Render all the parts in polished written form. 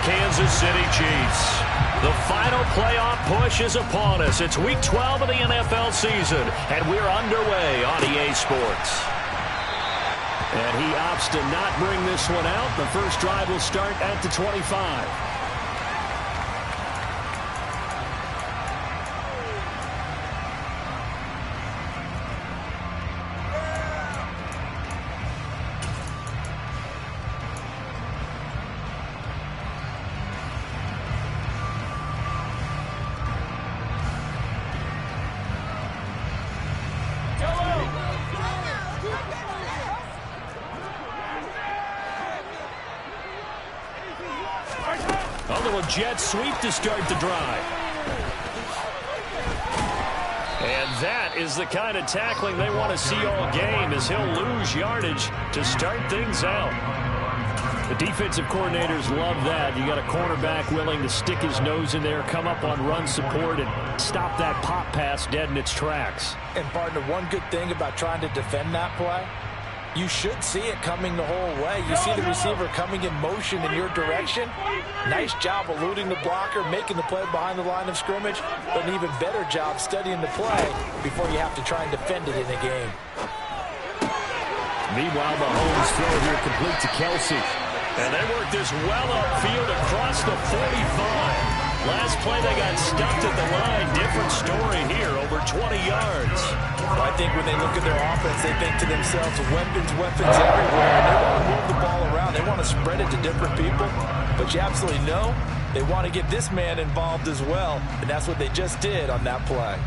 Kansas City Chiefs. The final playoff push is upon us. It's Week 12 of the NFL season, and we're underway on EA Sports. And he opts to not bring this one out. The first drive will start at the 25. A little jet sweep to start the drive. And that is the kind of tackling they want to see all game, as he'll lose yardage to start things out. The defensive coordinators love that. You got a cornerback willing to stick his nose in there, come up on run support, and stop that pop pass dead in its tracks. And partner, one good thing about trying to defend that play, you should see it coming the whole way. You see the receiver coming in motion in your direction. Nice job eluding the blocker, making the play behind the line of scrimmage, but an even better job studying the play before you have to try and defend it in a game. Meanwhile, Mahomes throw here complete to Kelsey. And they work this well upfield across the 45. Last play they got stuffed at the line. Different story here, over 20 yards. Well, I think when they look at their offense, they think to themselves, weapons everywhere. And they want to move the ball around. They want to spread it to different people. But you absolutely know they want to get this man involved as well. And that's what they just did on that play.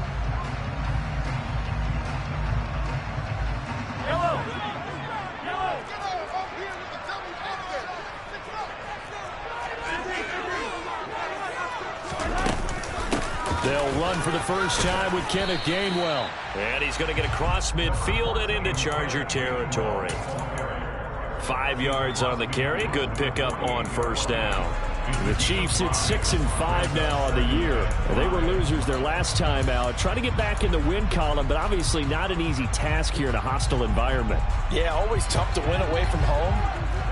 They'll run for the first time with Kenneth Gainwell. And he's going to get across midfield and into Charger territory. 5 yards on the carry. Good pickup on first down. The Chiefs at 6-5 now on the year. They were losers their last time out. Trying to get back in the win column, but obviously not an easy task here in a hostile environment. Yeah, always tough to win away from home.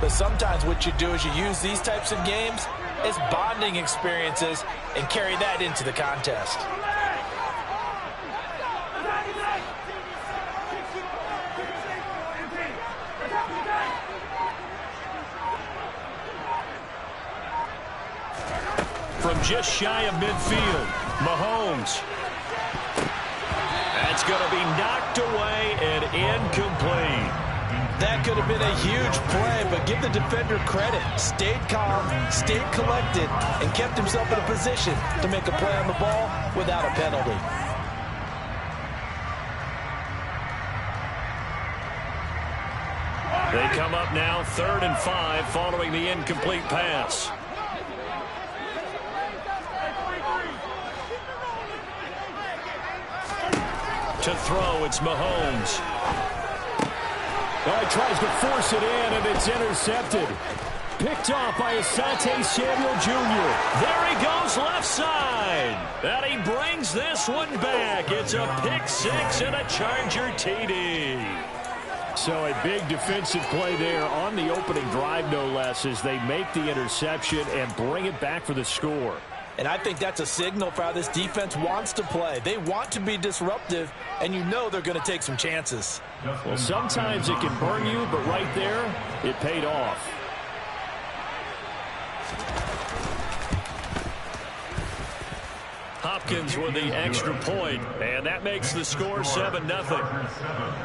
But sometimes what you do is you use these types of games as bonding experiences and carry that into the contest. From just shy of midfield, Mahomes. That's going to be knocked away and incomplete. That could have been a huge play, but give the defender credit. Stayed calm, stayed collected, and kept himself in a position to make a play on the ball without a penalty. They come up now 3rd and 5 following the incomplete pass. To throw, it's Mahomes. Oh, he tries to force it in, and it's intercepted. Picked off by Asante Samuel Jr. There he goes, left side. And he brings this one back. It's a pick six and a Charger TD. So a big defensive play there on the opening drive, no less, as they make the interception and bring it back for the score. And I think that's a signal for how this defense wants to play. They want to be disruptive, and you know they're going to take some chances. Well, sometimes it can burn you, but right there, it paid off. Hopkins with the extra point, and that makes the score 7-0.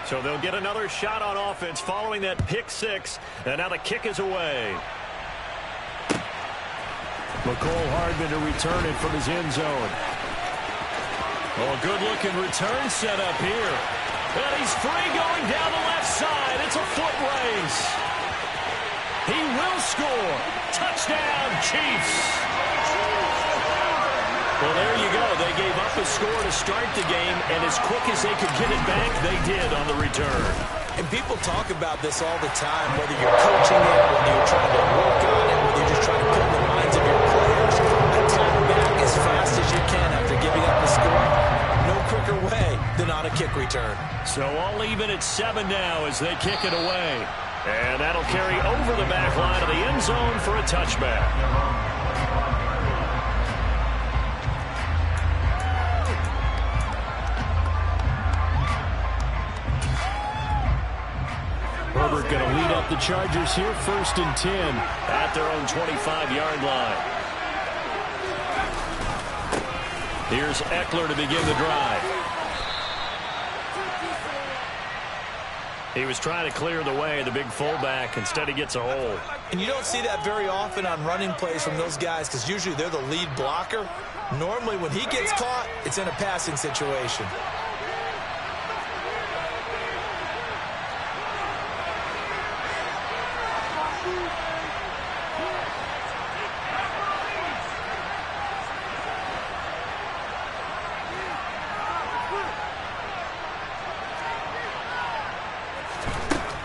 So they'll get another shot on offense following that pick six, and now the kick is away. McCole Hardman to return it from his end zone. Oh, good-looking return set up here. And he's free going down the left side. It's a foot race. He will score. Touchdown, Chiefs. Well, there you go. They gave up a score to start the game, and as quick as they could get it back, they did on the return. And people talk about this all the time, whether you're coaching it, whether you're trying to work on it, whether you're just trying to put in the minds of your players, attack back as fast as you can after giving up a score. No quicker way than on a kick return. So all even at 7 now as they kick it away. And that'll carry over the back line of the end zone for a touchback. Herbert going to lead up the Chargers here, 1st and 10 at their own 25-yard line. Here's Eckler to begin the drive. He was trying to clear the way, the big fullback. Instead, he gets a hole. And you don't see that very often on running plays from those guys because usually they're the lead blocker. Normally, when he gets caught, it's in a passing situation.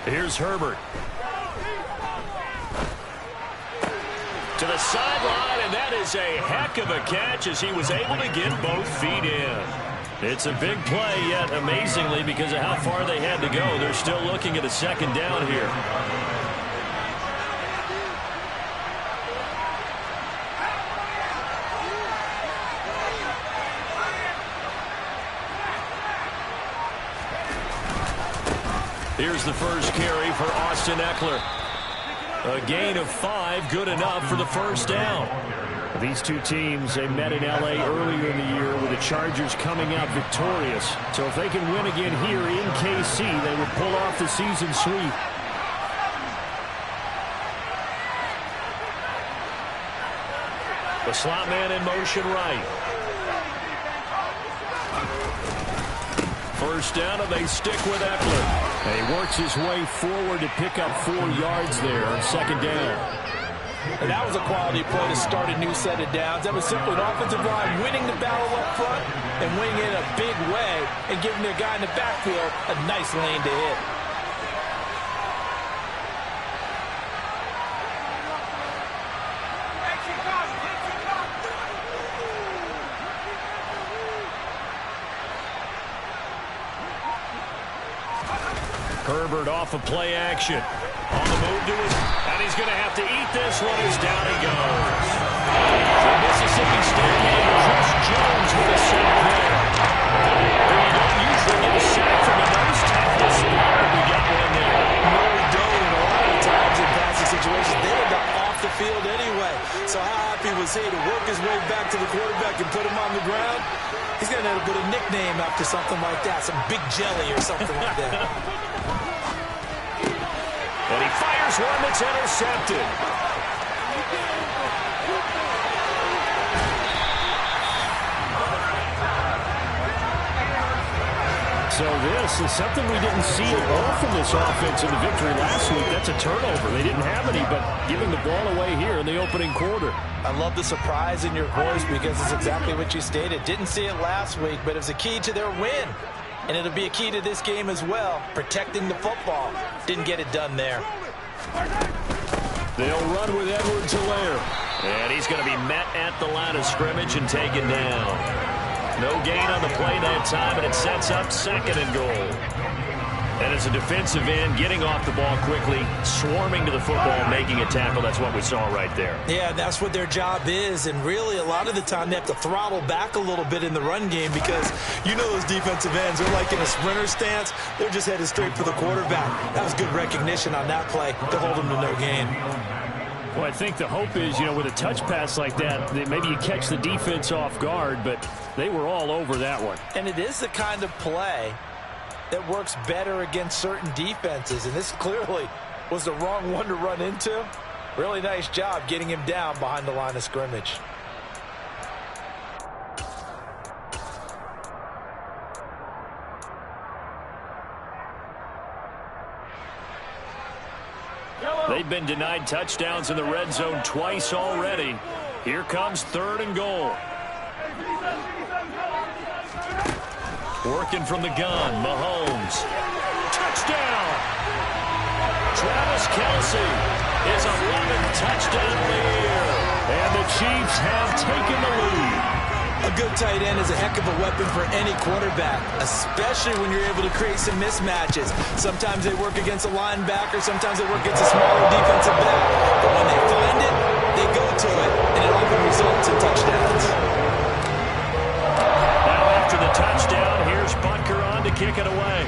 Here's Herbert. To the sideline, and that is a heck of a catch as he was able to get both feet in. It's a big play, yet amazingly, because of how far they had to go, they're still looking at a 2nd down here. Here's the first carry for Austin Eckler. A gain of 5, good enough for the 1st down. These two teams, they met in L.A. earlier in the year with the Chargers coming out victorious. So if they can win again here in KC, they would pull off the season sweep. The slot man in motion right. 1st down, and they stick with Eckler. And he works his way forward to pick up 4 yards there on 2nd down. And that was a quality play to start a new set of downs. That was simply an offensive line winning the battle up front and winning it in a big way and giving their guy in the backfield a nice lane to hit. Herbert off of play action. On the move to his, and he's going to have to eat this one as down he goes. The Mississippi State man, Chris Jones with a sack there. You don't usually get a sack from a nose tackle spot, but we got one there. No, we don't. And a lot of times in passing situations, they end up off the field anyway. So how happy was he to work his way back to the quarterback and put him on the ground? He's going to end up with a nickname after something like that, some Big Jelly or something like that. And he fires one that's intercepted. So this is something we didn't see at all from this offense in the victory last week. That's a turnover. They didn't have any, but giving the ball away here in the opening quarter. I love the surprise in your voice because it's exactly what you stated. Didn't see it last week, but it was a key to their win. And it'll be a key to this game as well, protecting the football. Didn't get it done there. They'll run with Edwards-Helaire. And he's going to be met at the line of scrimmage and taken down. No gain on the play that time, and it sets up 2nd and goal. And as a defensive end, getting off the ball quickly, swarming to the football, making a tackle, that's what we saw right there. Yeah, that's what their job is, and really a lot of the time they have to throttle back a little bit in the run game because you know those defensive ends, they're like in a sprinter stance, they're just headed straight for the quarterback. That was good recognition on that play to hold them to no gain. Well, I think the hope is, with a touch pass like that maybe you catch the defense off guard, but they were all over that one. And it is the kind of play that works better against certain defenses, and this clearly was the wrong one to run into. Really nice job getting him down behind the line of scrimmage. They've been denied touchdowns in the red zone twice already. Here comes 3rd and goal. Working from the gun, Mahomes. Touchdown! Travis Kelce, his 11th touchdown of the year. And the Chiefs have taken the lead. A good tight end is a heck of a weapon for any quarterback, especially when you're able to create some mismatches. Sometimes they work against a linebacker, sometimes they work against a smaller defensive back. But when they find it, they go to it, and it often results in touchdowns. Now after the touchdown, here's Butker on to kick it away.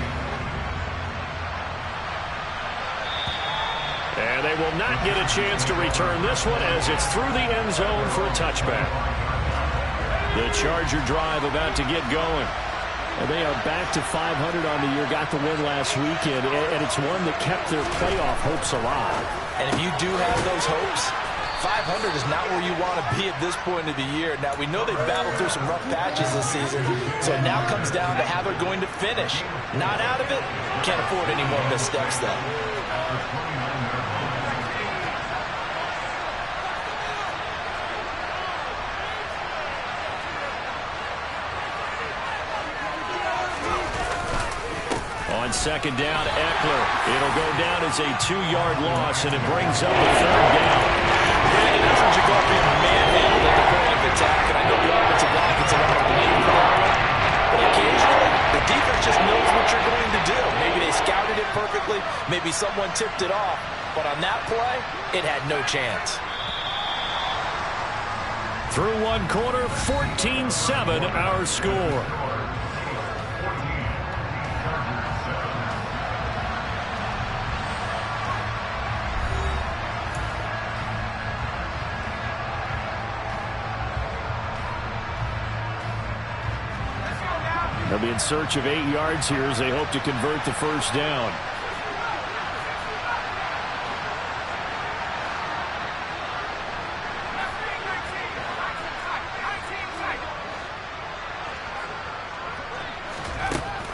And they will not get a chance to return this one as it's through the end zone for a touchback. The Charger drive about to get going. And they are back to 500 on the year, got the win last weekend, and it's one that kept their playoff hopes alive. And if you do have those hopes, 500 is not where you want to be at this point of the year. Now, we know they've battled through some rough patches this season, so it now comes down to how they're going to finish. Not out of it, you can't afford any more missteps, though. On second down, Eckler. It'll go down as a 2-yard loss, and it brings up a third down. Brandon, that's what you go up being manhandled at the point of attack, and I know the offensive line gets a lot of blame for that one. But occasionally, the defense just knows what you're going to do. Maybe they scouted it perfectly. Maybe someone tipped it off. But on that play, it had no chance. Through one quarter, 14-7 our score. They'll be in search of 8 yards here as they hope to convert the first down.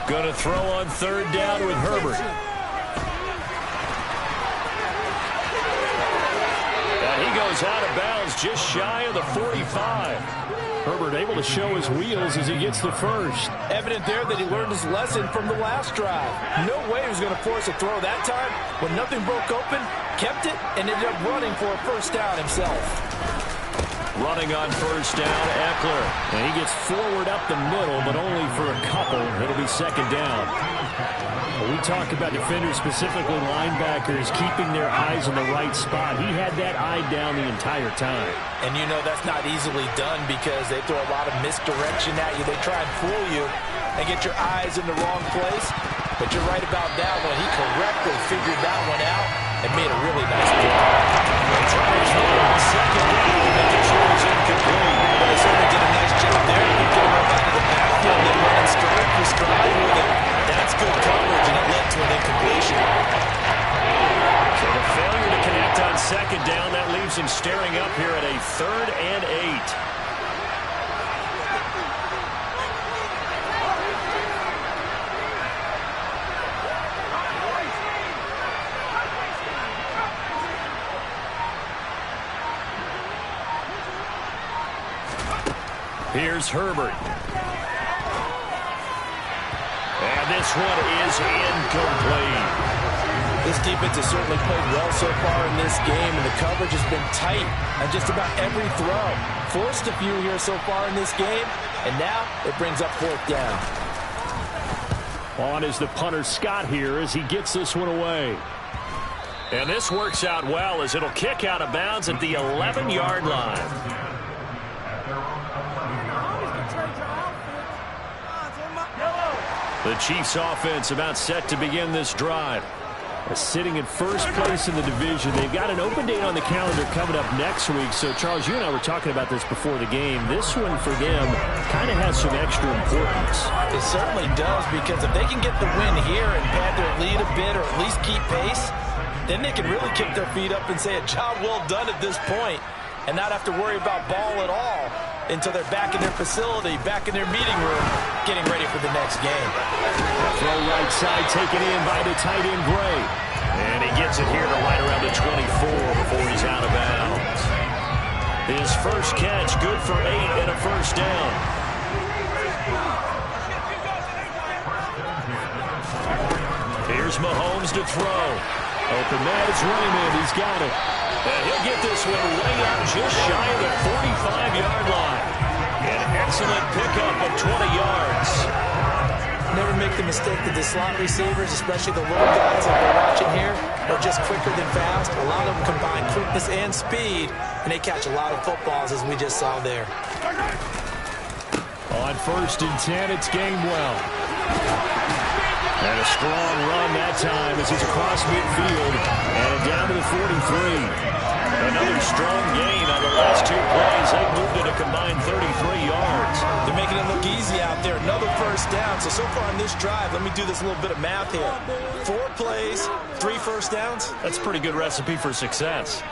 Going to throw on third down with Herbert. And he goes out of bounds just shy of the 45. Herbert able to show his wheels as he gets the first. Evident there that he learned his lesson from the last drive. No way he was going to force a throw that time. When nothing broke open, kept it, and ended up running for a first down himself. Running on first down, Eckler. And he gets forward up the middle, but only for a couple. It'll be second down. When we talk about defenders, specifically linebackers, keeping their eyes in the right spot. He had that eye down the entire time. And you know that's not easily done because they throw a lot of misdirection at you. They try and fool you and get your eyes in the wrong place. But you're right about that one. He correctly figured that one out and made a really nice play. They try to throw on second down, but the throw is incomplete. But they certainly did a nice job there. You get him up out of the backfield and running stride for stride with it. That's good coverage, and it led to an incompletion. So the failure to connect on second down, that leaves him staring up here at a 3rd and 8. Here's Herbert. And this one is incomplete. This defense has certainly played well so far in this game, and the coverage has been tight on just about every throw. Forced a few here so far in this game, and now it brings up 4th down. On is the punter Scott here as he gets this one away. And this works out well as it'll kick out of bounds at the 11-yard line. The Chiefs offense about set to begin this drive. Sitting in first place in the division. They've got an open date on the calendar coming up next week. So, Charles, you and I were talking about this before the game. This one for them kind of has some extra importance. It certainly does, because if they can get the win here and pad their lead a bit or at least keep pace, then they can really kick their feet up and say a job well done at this point and not have to worry about ball at all until they're back in their facility, back in their meeting room, getting ready for the next game. Throw right side taken in by the tight end Gray. And he gets it here to right around the 24 before he's out of bounds. His first catch, good for 8 and a first down. Here's Mahomes to throw. Open man, it's Raymond. He's got it. And he'll get this one way up just shy of the 45-yard line. And excellent pickup of 20 yards. Never make the mistake that the slot receivers, especially the little guys like we're watching here, are just quicker than fast. A lot of them combine quickness and speed, and they catch a lot of footballs, as we just saw there. On 1st and 10, it's Gainwell. And a strong run that time as he's across midfield and down to the 43. Another strong gain on the last 2 plays. They moved it a combined 33 yards. They're making it look easy out there. Another first down. So far on this drive, let me do this little bit of math here. 4 plays, 3 first downs. That's a pretty good recipe for success.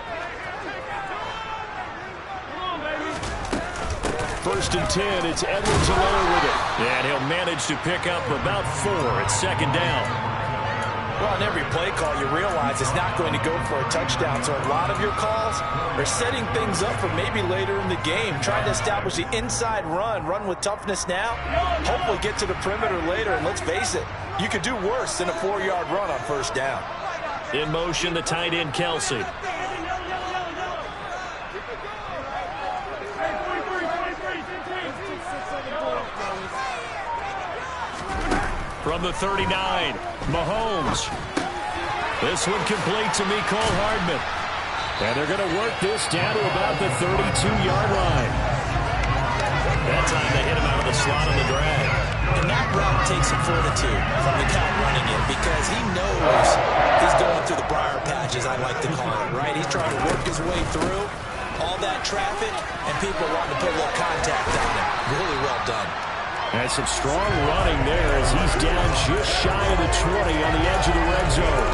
1st and 10, it's Edwards alone with it. And he'll manage to pick up about 4 at 2nd down. Well, on every play call, you realize it's not going to go for a touchdown. So a lot of your calls are setting things up for maybe later in the game, trying to establish the inside run with toughness now, hopefully get to the perimeter later. And let's face it, you could do worse than a 4-yard run on 1st down. In motion, the tight end, Kelsey. From the 39, Mahomes. This one complete to Mecole Hardman. And they're going to work this down to about the 32-yard line. That time they hit him out of the slot on the drag. And that route takes some fortitude from the guy running it because he knows he's going through the briar patches, I like to call it, right? He's trying to work his way through all that traffic, and people want to put a little contact on him. Really well done. And some strong running there as he's down just shy of the 20 on the edge of the red zone.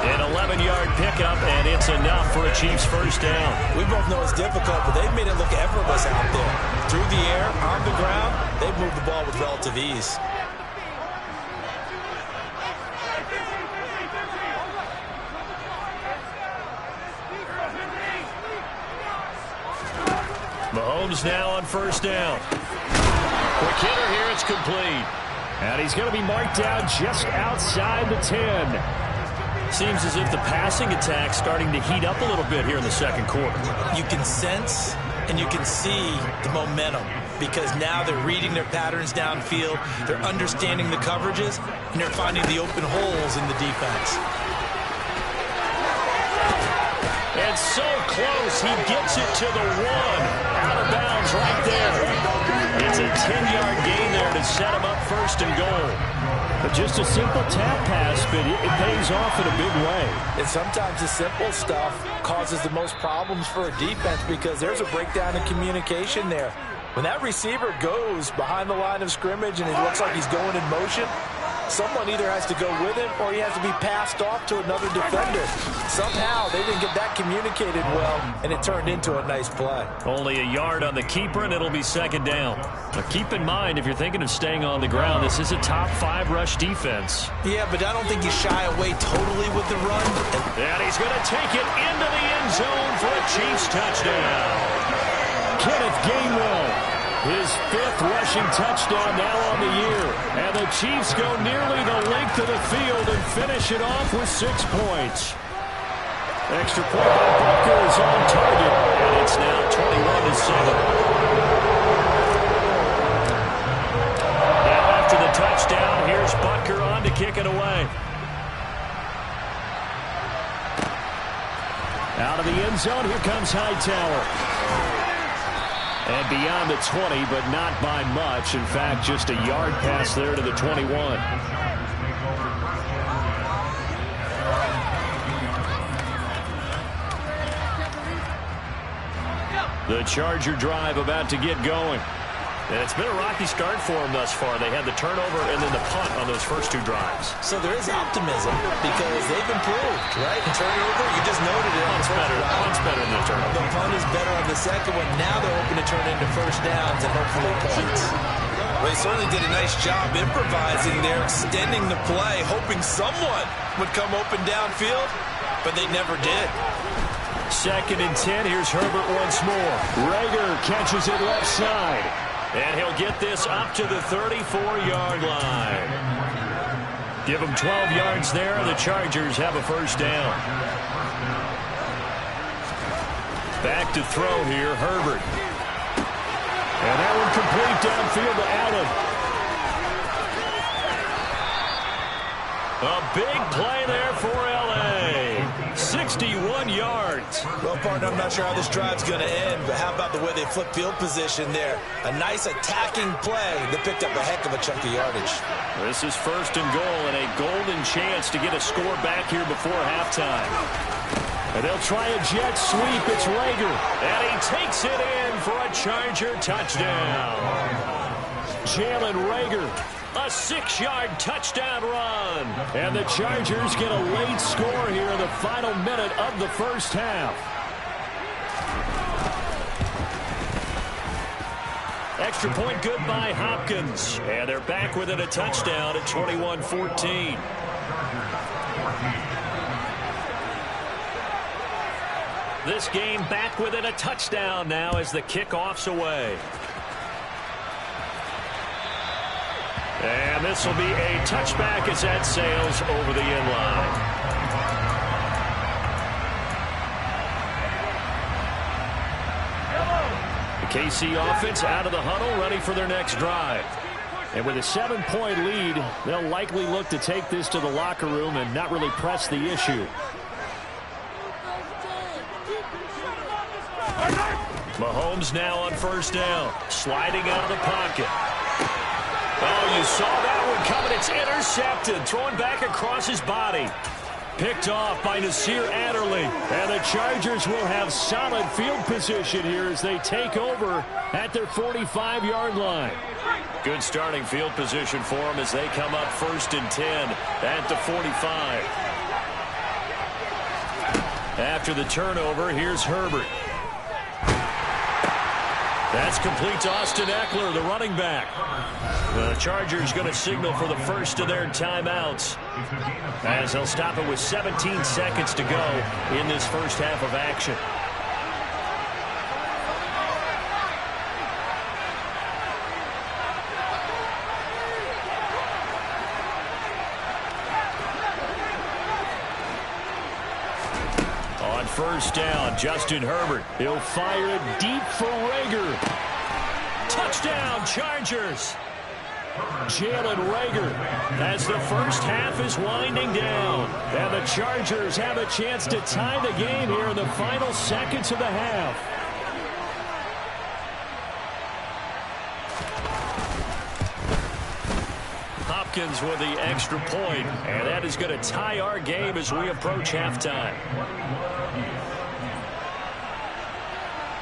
An 11-yard pickup, and it's enough for a Chiefs first down. We both know it's difficult, but they've made it look effortless out there. Through the air, on the ground, they've moved the ball with relative ease. Mahomes now on 1st down. Quick hitter here, it's complete. And he's going to be marked down just outside the 10. Seems as if the passing attack's starting to heat up a little bit here in the 2nd quarter. You can sense and you can see the momentum because now they're reading their patterns downfield, they're understanding the coverages, and they're finding the open holes in the defense. And so close, he gets it to the 1. Out of bounds right there. It's a 10-yard gain there to set him up 1st and goal. But just a simple tap pass, but it pays off in a big way. And sometimes the simple stuff causes the most problems for a defense because there's a breakdown in communication there. When that receiver goes behind the line of scrimmage and it looks like he's going in motion, someone either has to go with him or he has to be passed off to another defender. Somehow they didn't get that communicated well, and it turned into a nice play. Only a yard on the keeper, and it'll be 2nd down. But keep in mind, if you're thinking of staying on the ground, this is a top 5 rush defense. Yeah, but I don't think you shy away totally with the run. And he's going to take it into the end zone for a Chiefs touchdown. Kenneth Gainwell. His 5th rushing touchdown now on the year. And the Chiefs go nearly the length of the field and finish it off with 6 points. Extra point by Butker is on target. And it's now 21-7. Now after the touchdown, here's Butker on to kick it away. Out of the end zone, here comes Hightower. And beyond the 20, but not by much. In fact, just a yard pass there to the 21. The Charger drive about to get going. And it's been a rocky start for them thus far. They had the turnover and then the punt on those first 2 drives. So there is optimism because they've improved, right? Turnover, you just noted it. Punt's better than the turnover. The punt is better on the second one. Now they're hoping to turn into first downs and hopefully points. Well, they certainly did a nice job improvising there, extending the play, hoping someone would come open downfield, but they never did. 2nd and 10. Here's Herbert once more. Rager catches it left side. And he'll get this up to the 34-yard line. Give him 12 yards there. The Chargers have a first down. Back to throw here, Herbert. And that one complete downfield to Allen. A big play there for L.A. 61 yards. Well, partner, I'm not sure how this drive's going to end, but how about the way they flip field position there? A nice attacking play that picked up a heck of a chunk of yardage. This is 1st and goal and a golden chance to get a score back here before halftime. And they'll try a jet sweep. It's Reagor. And he takes it in for a Charger touchdown. Jalen Reagor. A 6-yard touchdown run. And the Chargers get a late score here in the final minute of the first half. Extra point good by Hopkins. And they're back within a touchdown at 21-14. This game back within a touchdown now as the kickoff's away. And this will be a touchback as that sails over the end line. The KC offense out of the huddle, ready for their next drive. And with a 7-point lead, they'll likely look to take this to the locker room and not really press the issue. Mahomes now on 1st down, sliding out of the pocket. Oh, you saw that one coming. It's intercepted. Throwing back across his body. Picked off by Nasir Adderley. And the Chargers will have solid field position here as they take over at their 45-yard line. Good starting field position for them as they come up 1st and 10 at the 45. After the turnover, here's Herbert. That's complete to Austin Eckler, the running back. The Chargers going to signal for the first of their timeouts as they'll stop it with 17 seconds to go in this first half of action. On 1st down, Justin Herbert. He'll fire it deep for Reagor. Touchdown, Chargers. Jalen Reagor as the first half is winding down. And the Chargers have a chance to tie the game here in the final seconds of the half. Hopkins with the extra point, and that is going to tie our game as we approach halftime.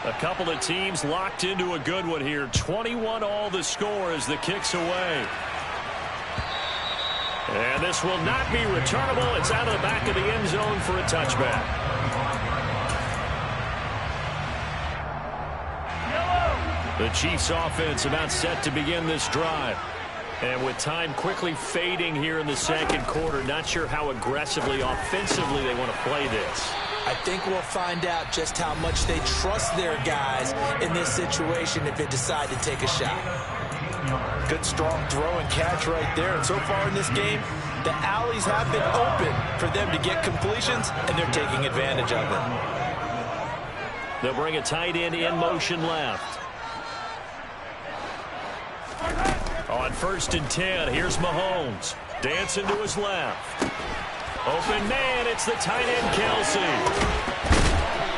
A couple of teams locked into a good one here. 21-all the score as the kick's away. And this will not be returnable. It's out of the back of the end zone for a touchback. The Chiefs offense about set to begin this drive. And with time quickly fading here in the second quarter, not sure how aggressively, offensively they want to play this. I think we'll find out just how much they trust their guys in this situation if they decide to take a shot. Good strong throw and catch right there. And so far in this game, the alleys have been open for them to get completions, and they're taking advantage of it. They'll bring a tight end in motion left. On 1st and 10, here's Mahomes. Dancing to his left. Open man, it's the tight end, Kelce.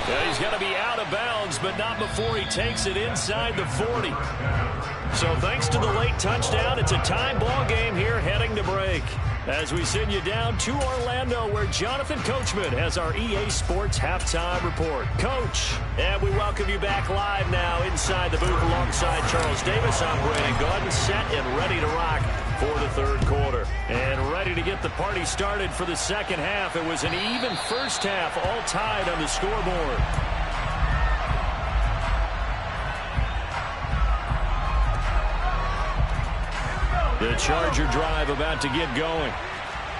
Yeah, he's got to be out of bounds, but not before he takes it inside the 40. So thanks to the late touchdown, it's a tie ball game here heading to break. As we send you down to Orlando, where Jonathan Coachman has our EA Sports Halftime Report. Coach, and we welcome you back live now inside the booth alongside Charles Davis. I'm Brandon Gaudin, set and ready to rock for the third quarter. And ready to get the party started for the second half. It was an even first half, all tied on the scoreboard. The Charger drive about to get going.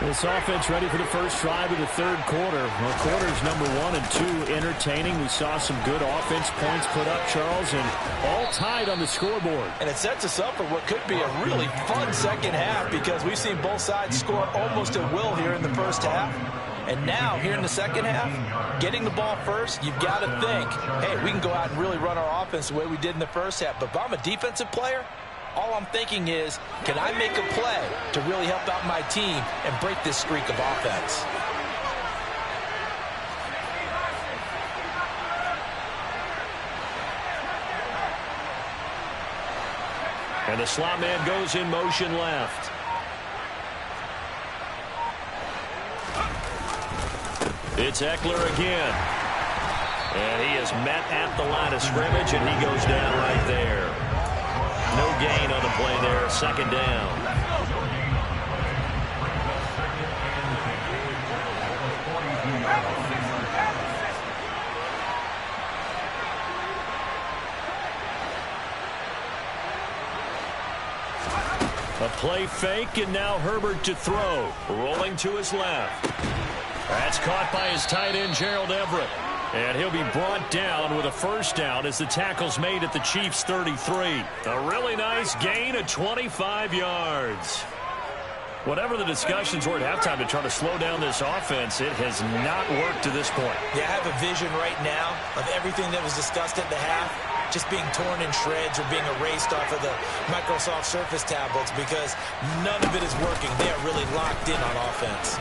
This offense ready for the first drive of the third quarter. Well, quarters number 1 and 2 entertaining. We saw some good offense points put up, Charles, and all tied on the scoreboard. And it sets us up for what could be a really fun second half because we've seen both sides score almost at will here in the first half. And now, here in the second half, getting the ball first, you've got to think, hey, we can go out and really run our offense the way we did in the first half. But if I'm a defensive player, all I'm thinking is, can I make a play to really help out my team and break this streak of offense? And the slot man goes in motion left. It's Ekeler again. And he is met at the line of scrimmage, and he goes down right there. No gain on the play there. Second down. A play fake, and now Herbert to throw. Rolling to his left. That's caught by his tight end, Gerald Everett. And he'll be brought down with a first down as the tackle's made at the Chiefs' 33. A really nice gain of 25 yards. Whatever the discussions were at halftime to try to slow down this offense, it has not worked to this point. Yeah, I have a vision right now of everything that was discussed at the half just being torn in shreds or being erased off of the Microsoft Surface tablets because none of it is working. They are really locked in on offense.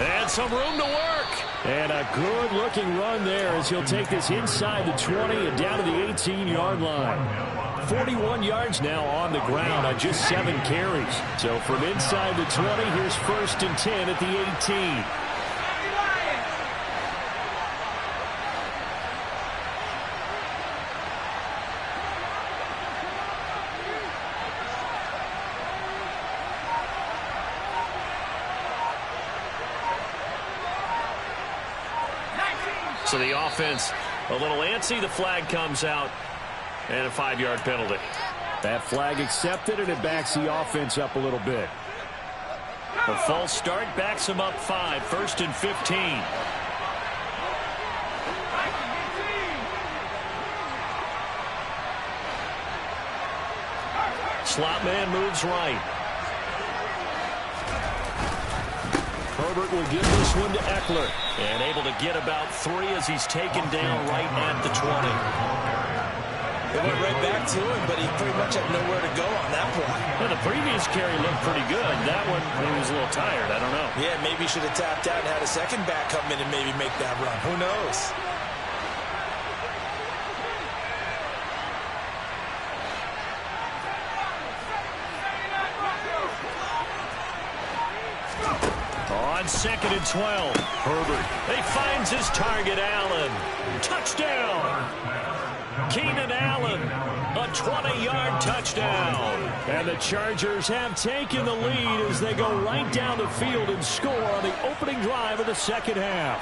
And some room to work. And a good-looking run there as he'll take this inside the 20 and down to the 18-yard line. 41 yards now on the ground on just 7 carries. So from inside the 20, here's 1st and 10 at the 18. So the offense a little antsy. The flag comes out and a 5-yard penalty. That flag accepted, and it backs the offense up a little bit. A false start backs him up 5. 1st and 15. Slot man moves right. Herbert will give this one to Ekeler. And able to get about 3 as he's taken down right at the 20. They went right back to him, but he pretty much had nowhere to go on that play. Well, the previous carry looked pretty good. That one, he was a little tired. I don't know. Yeah, maybe he should have tapped out and had a second back come in and maybe make that run. Who knows? On 2nd and 12, Herbert. He finds his target, Allen. Touchdown! Keenan Allen, a 20-yard touchdown. And the Chargers have taken the lead as they go right down the field and score on the opening drive of the second half.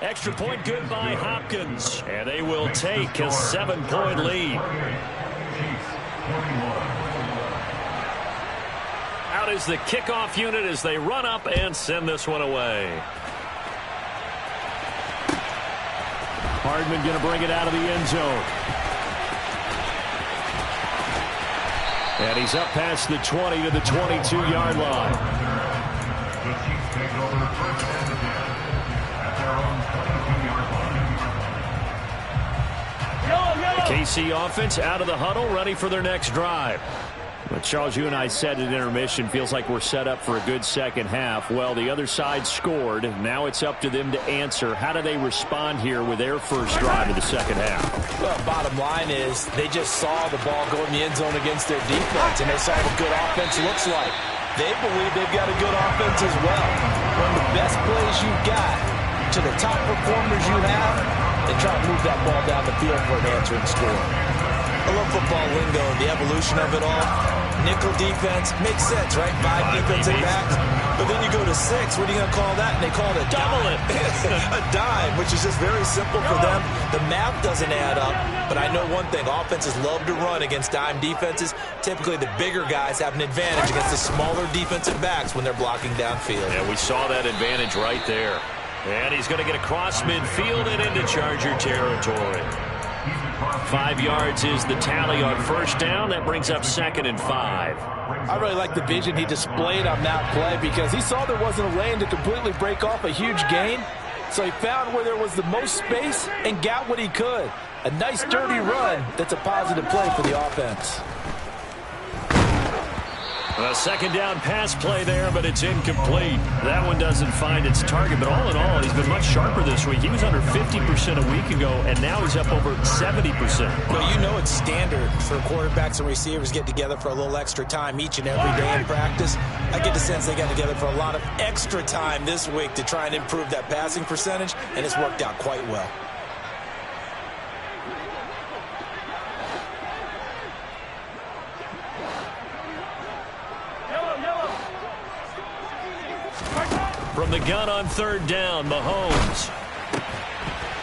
Extra point good by Hopkins. And they will take a 7-point lead. Out is the kickoff unit as they run up and send this one away. Hardman going to bring it out of the end zone. And he's up past the 20 to the 22-yard line. The Chiefs take over the first and 10 at their own 22-yard line. KC offense out of the huddle, ready for their next drive. But Charles, you and I said at intermission, feels like we're set up for a good second half. Well, the other side scored. Now it's up to them to answer. How do they respond here with their first drive of the second half? Well, bottom line is they just saw the ball go in the end zone against their defense, and they saw what good offense looks like. They believe they've got a good offense as well. One of the best plays you've got to the top performers you have, they try to move that ball down the field for an answering score. I love football lingo and the evolution of it all. Nickel defense makes sense, right? 5 defensive backs. But then you go to 6. What are you going to call that? And they call it a dime. A dime, which is just very simple for them. The math doesn't add up. But I know one thing. Offenses love to run against dime defenses. Typically, the bigger guys have an advantage against the smaller defensive backs when they're blocking downfield. Yeah, we saw that advantage right there. And he's going to get across midfield and into Charger territory. 5 yards is the tally on first down. That brings up 2nd and 5. I really like the vision he displayed on that play because he saw there wasn't a lane to completely break off a huge gain. So he found where there was the most space and got what he could. A nice, dirty run that's a positive play for the offense. A 2nd down pass play there, but it's incomplete. That one doesn't find its target, but all in all, he's been much sharper this week. He was under 50% a week ago, and now he's up over 70%. Well, you know it's standard for quarterbacks and receivers get together for a little extra time each and every day in practice. I get the sense they got together for a lot of extra time this week to try and improve that passing percentage, and it's worked out quite well. From the gun on 3rd down, Mahomes.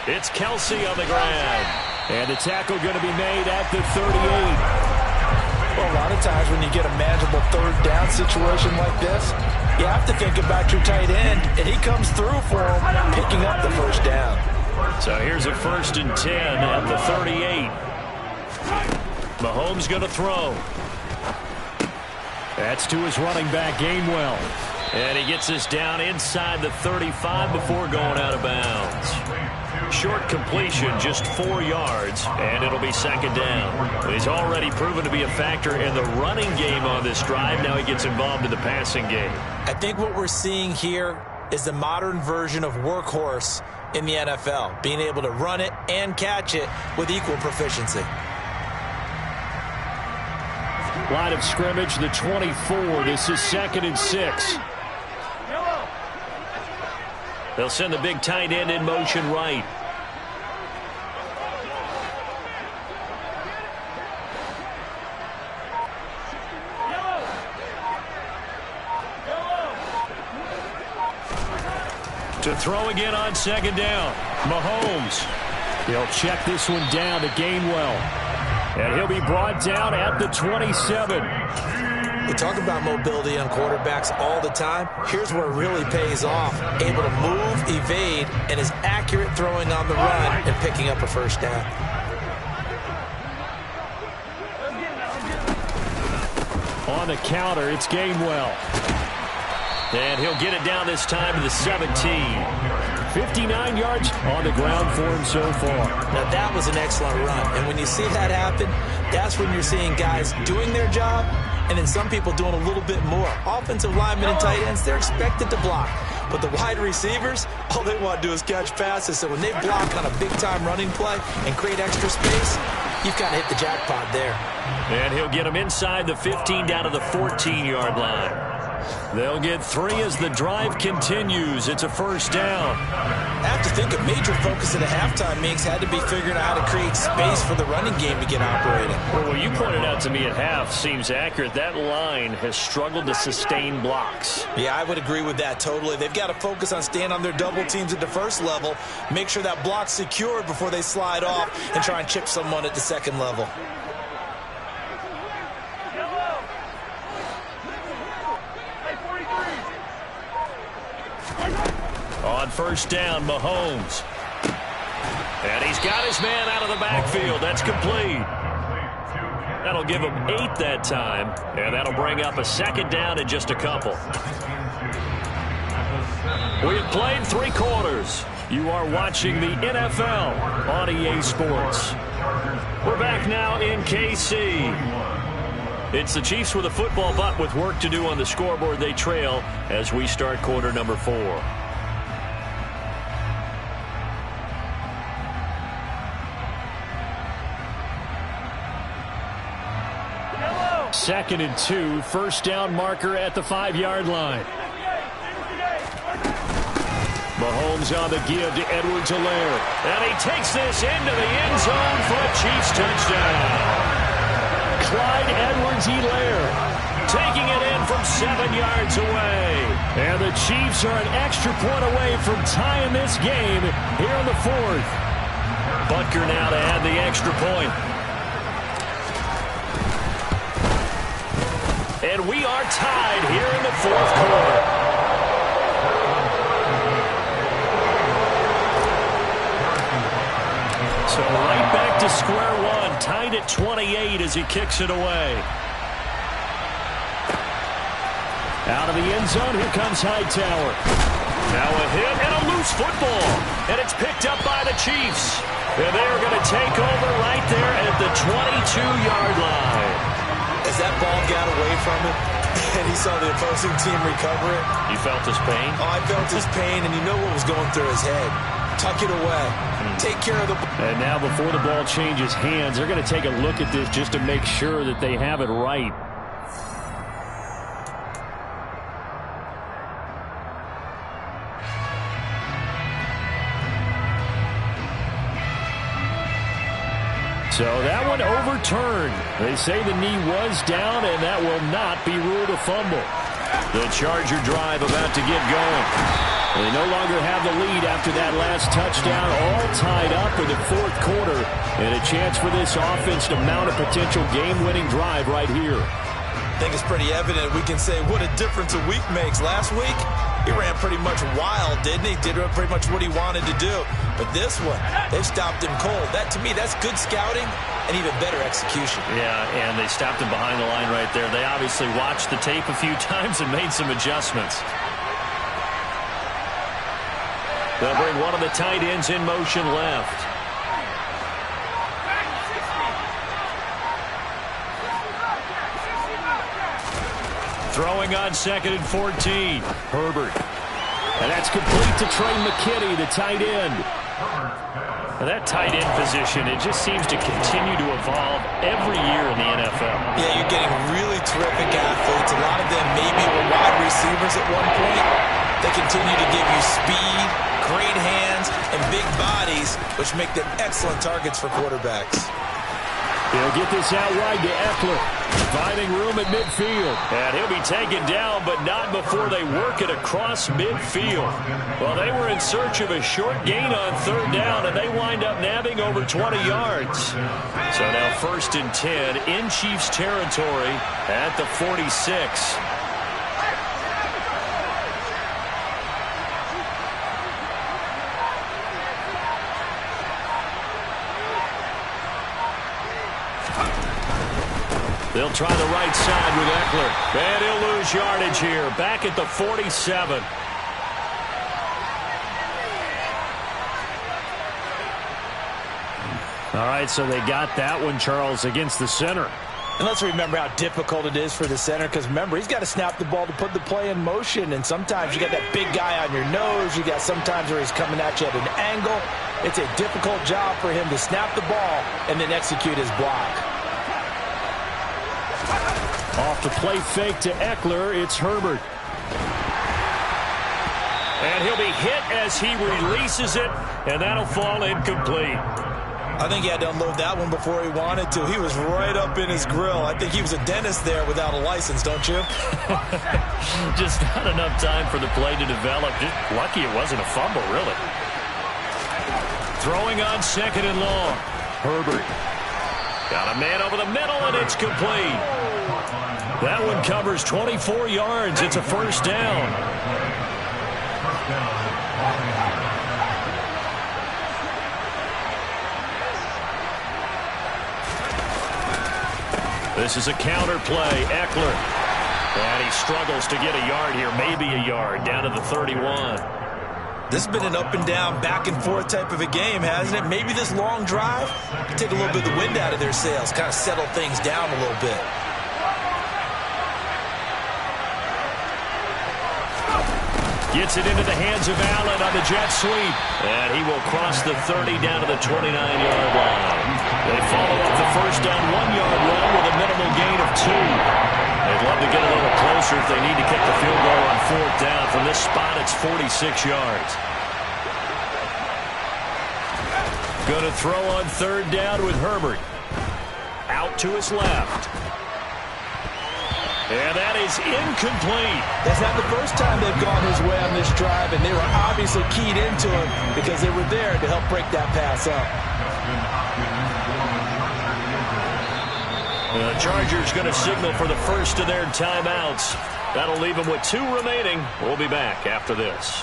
It's Kelsey on the ground. And the tackle going to be made at the 38. Well, a lot of times when you get a manageable 3rd down situation like this, you have to think about your tight end, and he comes through for him, picking up the 1st down. So here's a 1st and 10 at the 38. Mahomes going to throw. That's to his running back, Gainwell. And he gets us down inside the 35 before going out of bounds. Short completion, just 4 yards, and it'll be 2nd down. He's already proven to be a factor in the running game on this drive. Now he gets involved in the passing game. I think what we're seeing here is the modern version of workhorse in the NFL, being able to run it and catch it with equal proficiency. Line of scrimmage, the 24. This is 2nd and 6. They'll send the big tight end in motion right. To throw again on 2nd down. Mahomes. He'll check this one down to Gainwell. And he'll be brought down at the 27. We talk about mobility on quarterbacks all the time. Here's where it really pays off. Able to move, evade, and is accurate throwing on the run and picking up a 1st down. On the counter, it's Gainwell. And he'll get it down this time to the 17. 59 yards on the ground for him so far. Now, that was an excellent run. And when you see that happen, that's when you're seeing guys doing their job and then some people doing a little bit more. Offensive linemen and tight ends, they're expected to block. But the wide receivers, all they want to do is catch passes. So when they block on a big-time running play and create extra space, you've got to hit the jackpot there. And he'll get them inside the 15 down to the 14-yard line. They'll get 3 as the drive continues. It's a 1st down. I have to think a major focus at the halftime mix had to be figuring out how to create space for the running game to get operating. Well, what you pointed out to me at half seems accurate. That line has struggled to sustain blocks. Yeah, I would agree with that totally. They've got to focus on staying on their double teams at the 1st level, make sure that block's secured before they slide off and try and chip someone at the 2nd level. On 1st down, Mahomes. And he's got his man out of the backfield. That's complete. That'll give him 8 that time, and that'll bring up a 2nd down in just a couple. We have played 3 quarters. You are watching the NFL on EA Sports. We're back now in KC. It's the Chiefs with a football, but with work to do on the scoreboard. They trail as we start quarter number 4. Second and 2, 1st down marker at the 5-yard line. Mahomes on the give to Edwards-Helaire. And he takes this into the end zone for a Chiefs touchdown. Clyde Edwards-Helaire taking it in from 7 yards away. And the Chiefs are an extra point away from tying this game here in the 4th. Butker now to add the extra point. And we are tied here in the 4th quarter. So right back to square one, tied at 28 as he kicks it away. Out of the end zone, here comes Hightower. Now a hit and a loose football. And it's picked up by the Chiefs. And they're going to take over right there at the 22-yard line. As that ball got away from him, and he saw the opposing team recover it. You felt his pain? Oh, I felt his pain, and you know what was going through his head. Tuck it away. Take care of the ball. And now before the ball changes hands, they're going to take a look at this just to make sure that they have it right. So that one overturned. They say the knee was down, and that will not be ruled a fumble. The Charger drive about to get going. They no longer have the lead after that last touchdown, all tied up for the fourth quarter, and a chance for this offense to mount a potential game-winning drive right here. I think it's pretty evident. We can say what a difference a week makes. Last week, he ran pretty much wild, didn't he? Did pretty much what he wanted to do. But this one, they've stopped him cold. That, to me, that's good scouting and even better execution. Yeah, and they stopped him behind the line right there. They obviously watched the tape a few times and made some adjustments. They'll bring one of the tight ends in motion left. Throwing on 2nd and 14. Herbert. And that's complete to Trey McKinney, the tight end. And that tight end position, it just seems to continue to evolve every year in the NFL. Yeah, you're getting really terrific athletes. A lot of them maybe were wide receivers at one point. They continue to give you speed, great hands, and big bodies, which make them excellent targets for quarterbacks. He'll get this out wide to Eckler, finding room at midfield. And he'll be taken down, but not before they work it across midfield. Well, they were in search of a short gain on 3rd down, and they wind up nabbing over 20 yards. So now 1st and 10 in Chiefs territory at the 46. They'll try the right side with Eckler. And he'll lose yardage here. Back at the 47. All right, so they got that one, Charles, against the center. And let's remember how difficult it is for the center, because remember, he's got to snap the ball to put the play in motion, and sometimes you got that big guy on your nose. You got sometimes where he's coming at you at an angle. It's a difficult job for him to snap the ball and then execute his block. Off the play fake to Eckler, it's Herbert. And he'll be hit as he releases it, and that'll fall incomplete. I think he had to unload that one before he wanted to. He was right up in his grill. I think he was a dentist there without a license, don't you? Just not enough time for the play to develop. Just lucky it wasn't a fumble, really. Throwing on 2nd and long. Herbert. Got a man over the middle, and it's complete. That one covers 24 yards. It's a 1st down. This is a counter play. Eckler. And he struggles to get a yard here. Maybe a yard down to the 31. This has been an up and down, back and forth type of a game, hasn't it? Maybe this long drive can take a little bit of the wind out of their sails, kind of settle things down a little bit. Gets it into the hands of Allen on the jet sweep. And he will cross the 30 down to the 29-yard line. They follow up the 1st down 1-yard run with a minimal gain of 2. They'd love to get a little closer if they need to kick the field goal on 4th down. From this spot, it's 46 yards. Going to throw on 3rd down with Herbert. Out to his left. And that is incomplete. That's not the first time they've gone his way on this drive, and they were obviously keyed into him because they were there to help break that pass up. The Chargers going to signal for the first of their timeouts. That'll leave them with 2 remaining. We'll be back after this.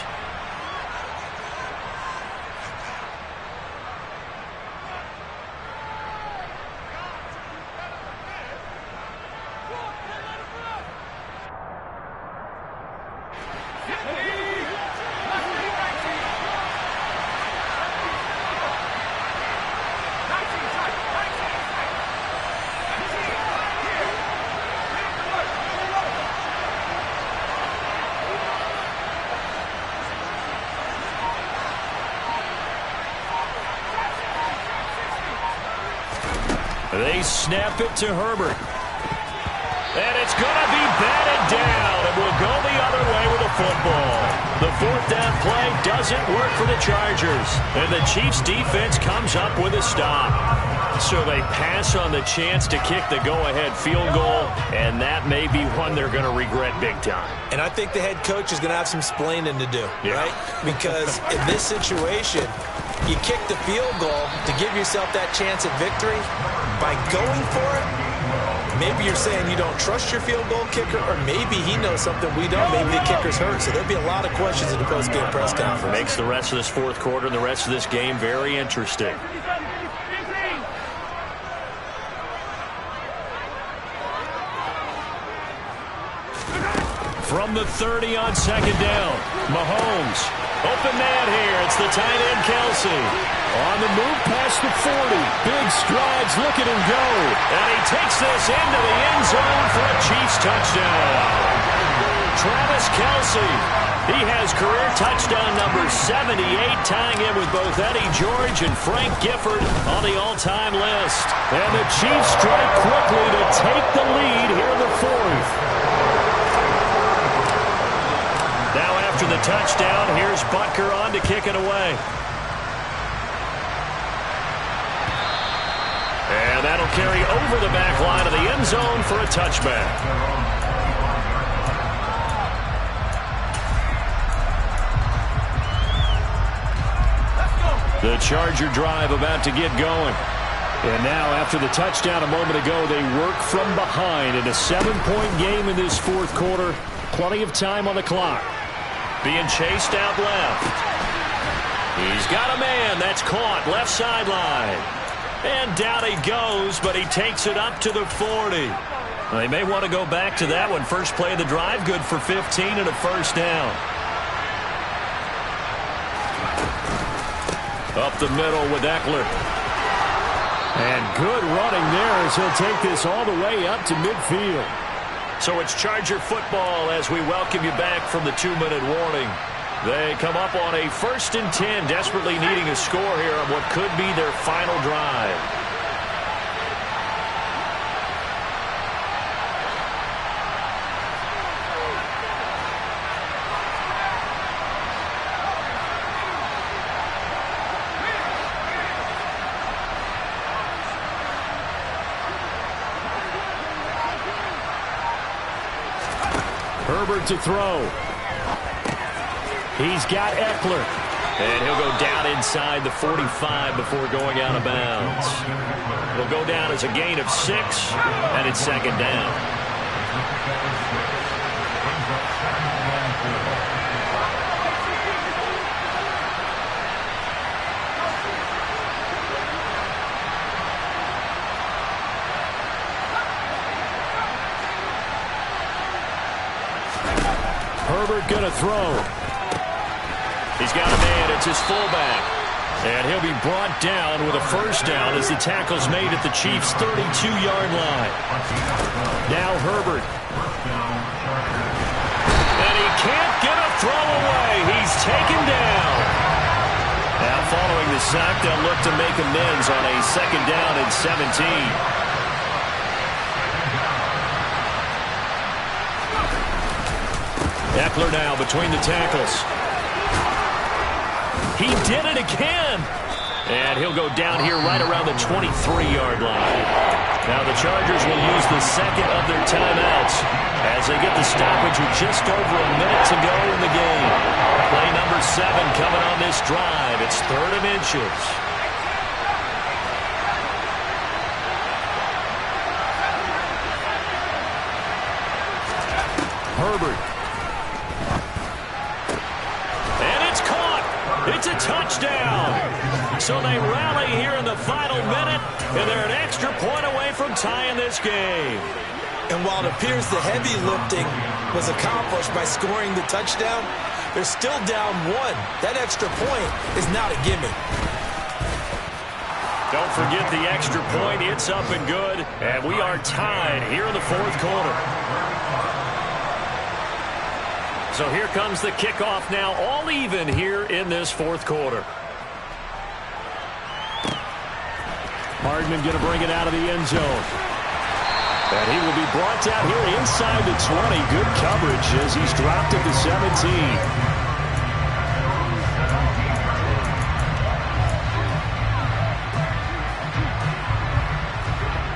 They snap it to Herbert. And it's going to be batted down, and will go the other way with the football. The fourth down play doesn't work for the Chargers, and the Chiefs defense comes up with a stop. So they pass on the chance to kick the go-ahead field goal, and that may be one they're going to regret big time. And I think the head coach is going to have some explaining to do, right? Because in this situation, you kick the field goal to give yourself that chance at victory. By going for it, maybe you're saying you don't trust your field goal kicker, or maybe he knows something we don't. Maybe the kicker's hurt. So there'll be a lot of questions in the post-game press conference. Makes the rest of this fourth quarter and the rest of this game very interesting. From the 30 on second down, Mahomes. Open man here. It's the tight end, Kelsey. On the move past the 40. Big strides, look at him go. And he takes this into the end zone for a Chiefs touchdown. Travis Kelsey. He has career touchdown number 78, tying him with both Eddie George and Frank Gifford on the all-time list. And the Chiefs strike quickly to take the lead here in the fourth. Now after the touchdown, here's Butker on to kick it away. And that'll carry over the back line of the end zone for a touchback. The Charger drive about to get going. And now after the touchdown a moment ago, they work from behind in a 7-point game in this fourth quarter. Plenty of time on the clock. Being chased out left. He's got a man. That's caught. Left sideline. And down he goes, but he takes it up to the 40. They may want to go back to that one. First play of the drive, good for 15 and a first down. Up the middle with Eckler. And good running there as he'll take this all the way up to midfield. So it's Charger football as we welcome you back from the 2-minute warning. They come up on a 1st and 10, desperately needing a score here on what could be their final drive. Herbert to throw. He's got Eckler. And he'll go down inside the 45 before going out of bounds. He'll go down as a gain of 6, and it's second down. Herbert gonna throw. He's got a man. It's his fullback. And he'll be brought down with a first down as the tackle's made at the Chiefs' 32-yard line. Now Herbert. And he can't get a throw away. He's taken down. Now following the sack, they'll look to make amends on a second down and 17. Eckler now between the tackles. He did it again. And he'll go down here right around the 23-yard line. Now the Chargers will use the second of their timeouts as they get the stoppage with just over a minute to go in the game. Play number 7 coming on this drive. It's 3rd and inches. Herbert. It's a touchdown. So they rally here in the final minute, and they're an extra point away from tying this game. And while it appears the heavy lifting was accomplished by scoring the touchdown, they're still down 1. That extra point is not a gimme. Don't forget the extra point. It's up and good. And we are tied here in the fourth quarter. So here comes the kickoff now, all even here in this fourth quarter. Hardman going to bring it out of the end zone. And he will be brought down here inside the 20. Good coverage as he's dropped at the 17.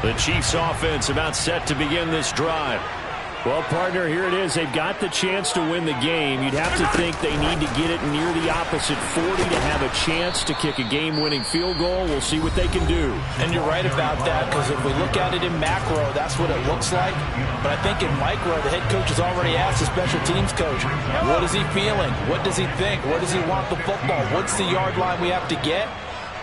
The Chiefs offense about set to begin this drive. Well, partner, here it is. They've got the chance to win the game. You'd have to think they need to get it near the opposite 40 to have a chance to kick a game-winning field goal. We'll see what they can do. And you're right about that, because if we look at it in macro, that's what it looks like. But I think in micro, the head coach has already asked the special teams coach, what is he feeling? What does he think? Where does he want the football? What's the yard line we have to get?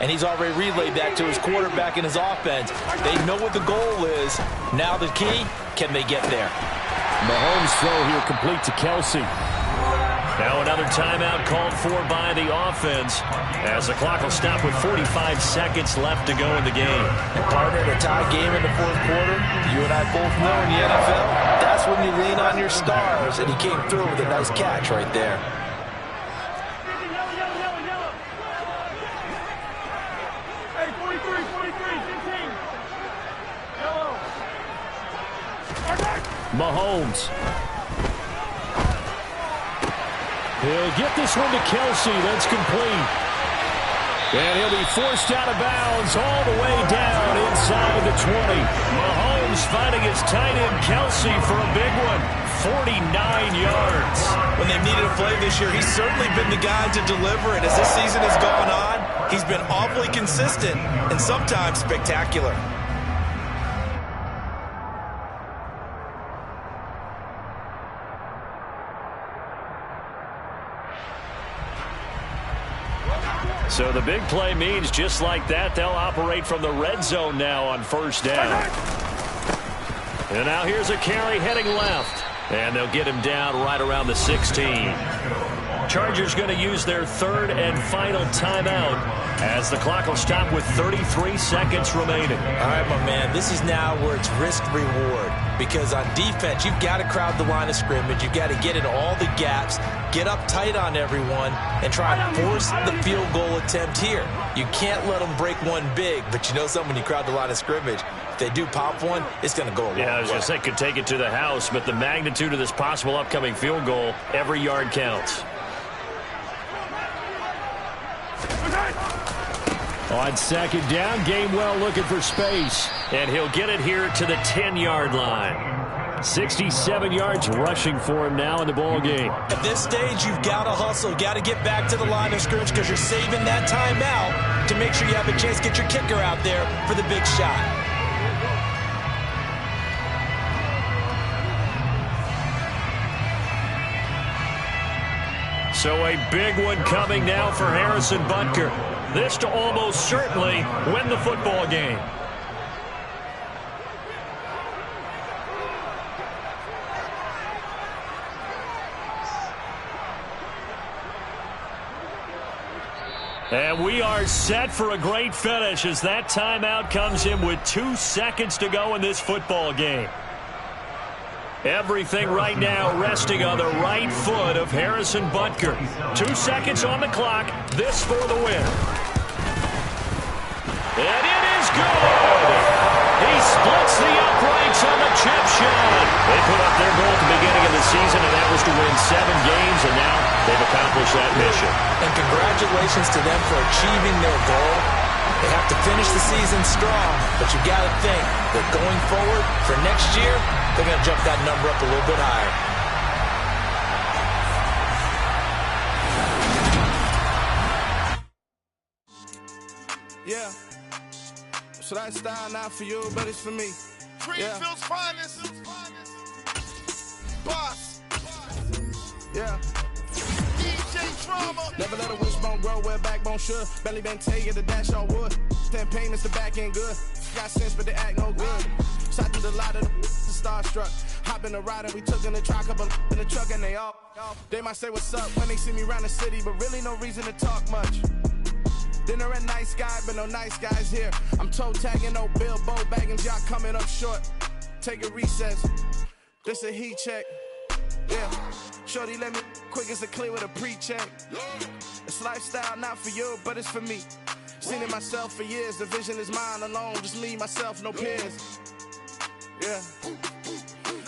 And he's already relayed that to his quarterback and his offense. They know what the goal is. Now the key, can they get there? Mahomes throw here complete to Kelce. Now another timeout called for by the offense as the clock will stop with 45 seconds left to go in the game. And partner, a tie game in the fourth quarter, you and I both know in the NFL, that's when you lean on your stars, and he came through with a nice catch right there. Mahomes. He'll get this one to Kelce. That's complete. And he'll be forced out of bounds all the way down inside the 20. Mahomes finding his tight end Kelce for a big one. 49 yards. When they've needed a play this year, he's certainly been the guy to deliver it. As this season has gone on, he's been awfully consistent and sometimes spectacular. So the big play means just like that, they'll operate from the red zone now on first down. And now here's a carry heading left. And they'll get him down right around the 16. Chargers going to use their third and final timeout as the clock will stop with 33 seconds remaining. All right, my man, this is now where it's risk-reward. Because on defense, you've got to crowd the line of scrimmage. You've got to get in all the gaps, get up tight on everyone, and try and force the field goal attempt here. You can't let them break one big, but you know something, when you crowd the line of scrimmage, if they do pop one, it's going to go a long way. Yeah, I was going to say could take it to the house, but the magnitude of this possible upcoming field goal, every yard counts. On second down, Gainwell looking for space. And he'll get it here to the 10-yard line. 67 yards rushing for him now in the ball game. At this stage, you've got to hustle. Got to get back to the line of scrimmage because you're saving that timeout to make sure you have a chance to get your kicker out there for the big shot. So a big one coming now for Harrison Butker. This to almost certainly win the football game. And we are set for a great finish as that timeout comes in with 2 seconds to go in this football game. Everything right now resting on the right foot of Harrison Butker. 2 seconds on the clock. This for the win. And it is good. He splits the uprights on the chip shot. They put up their goal at the beginning of the season, and that was to win 7 games, and now they've accomplished that mission. And congratulations to them for achieving their goal. They have to finish the season strong, but you got to think that going forward for next year, they're going to jump that number up a little bit higher. Yeah. So that style not for you, but it's for me. Greenfield's finest. Boss. Yeah. DJ Drama. Never let a wishbone grow where backbone should. Belly been tell you the dash all wood. Then pain is the back end good. Got sense, but they act no good. Shot through the lot of the starstruck. Hop in the ride and we took in the truck, couple in the truck and they might say what's up when they see me around the city, but really no reason to talk much. Dinner at Nice Guy, but no nice guys here. I'm toe tagging, no Bilbo Baggins, y'all coming up short. Take a recess, this a heat check. Yeah, shorty let me quick as a clear with a pre-check. It's lifestyle, not for you, but it's for me. Seen it myself for years, the vision is mine alone. Just me, myself, no peers. Yeah.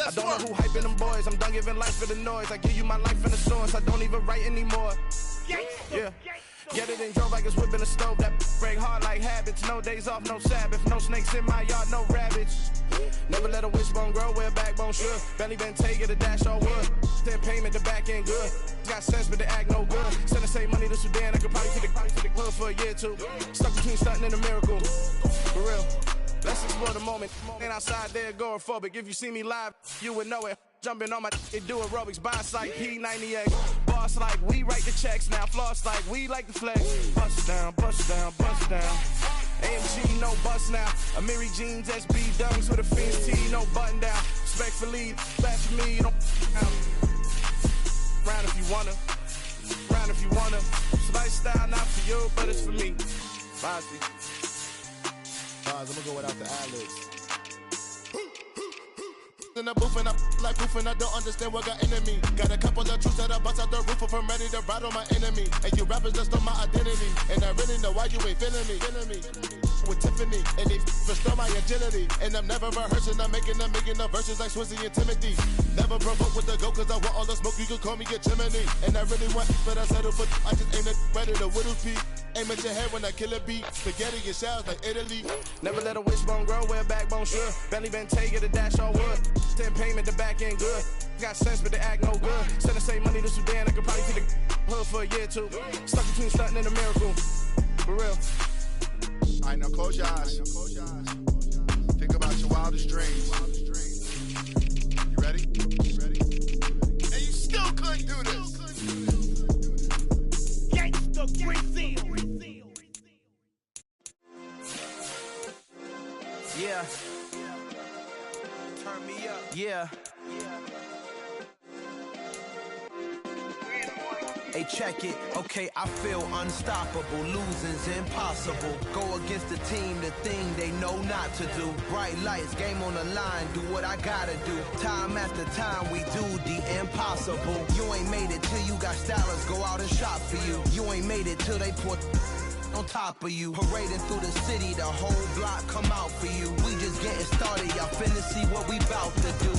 I don't know who hyping them boys. I'm done giving life for the noise. I give you my life in the source. I don't even write anymore. Yeah. Get it and drove like it's whipping a stove. That break hard like habits. No days off, no Sabbath. No snakes in my yard, no rabbits. Never let a wishbone grow where a backbone should. Belly been take it, a dash on wood. Then payment, the back end good. Got sense, but the act no good. Send the same money to Sudan. I could probably see the hood for a year or two. Stuck between stunting and a miracle. For real. Let's explore the moment. Ain't outside there agoraphobic. If you see me live, you would know it. Jumping on my it do aerobics. Boss like P90X. Boss like we write the checks now. Floss like we like the flex. Bust down, bust down, bust down. AMG, no bust now. Amiri jeans, SB dunks with a Fiends T, no button down. Respectfully, that's for me. Don't round if you wanna. Round if you wanna. It's lifestyle, not for you, but it's for me. Bossy. I'm gonna go without the ad-libs. In the booth and I like proof and I don't understand what got into me. Got a couple of truths that I bust out the roof if I'm ready to ride on my enemy. And you rappers just stole my identity. And I really know why you ain't feeling me. With Tiffany, and they restore my agility. And I'm never rehearsing, I'm making the verses like Swizzy and Timothy. Never provoke with the go, cause I want all the smoke, you can call me a Gemini. And I really want, but I settle for, I just aim it ready to whittle pea. Aim at your head when I kill a beat. Spaghetti and shells like Italy. Never let a wishbone grow where a backbone should. Belly been take it, a dash on wood. 10 payment, the back end good. Got sense, but the act no good. Send the same money to Sudan, I could probably see the hood for a year or two. Stuck between stunting and a miracle. For real. Alright, now close your eyes. Think about your wildest dreams. You ready? And you still couldn't do this. Gangsta Brazil. Yeah. Turn me up. Yeah. Hey, check it. Okay, I feel unstoppable. Losing's impossible. Go against the team, the thing they know not to do. Bright lights, game on the line. Do what I gotta do. Time after time, we do the impossible. You ain't made it till you got stylers go out and shop for you. You ain't made it till they put on top of you. Parading through the city, the whole block come out for you. We just getting started, y'all finna see what we bout to do.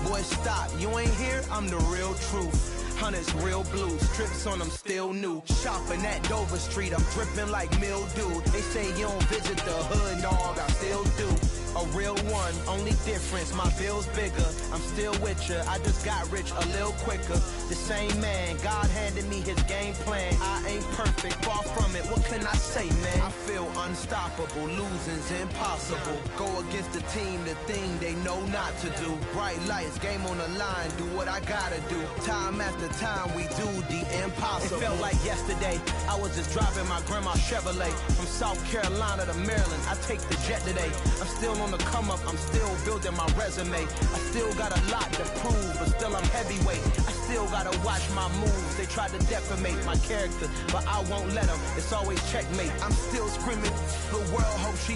Boy, stop, you ain't here, I'm the real truth. Hunters, real blue, strips on them still new. Shopping at Dover Street, I'm dripping like mildew. They say you don't visit the hood, dog, I still do. A real one, only difference, my bill's bigger. I'm still with ya, I just got rich a little quicker. The same man, God handed me his game plan. I ain't perfect, far from it, what can I say, man? I feel unstoppable, losing's impossible. Go against the team, the thing they know not to do. Bright lights, game on the line, do what I gotta do. Time after time, we do the impossible. It felt like yesterday, I was just driving my grandma's Chevrolet. From South Carolina to Maryland, I take the jet today. I'm still on the come up, I'm still building my resume. I still got a lot to prove, but still I'm heavyweight. I still gotta watch my moves. They try to defamate my character, but I won't let them. It's always checkmate. I'm still screaming, the world hope she.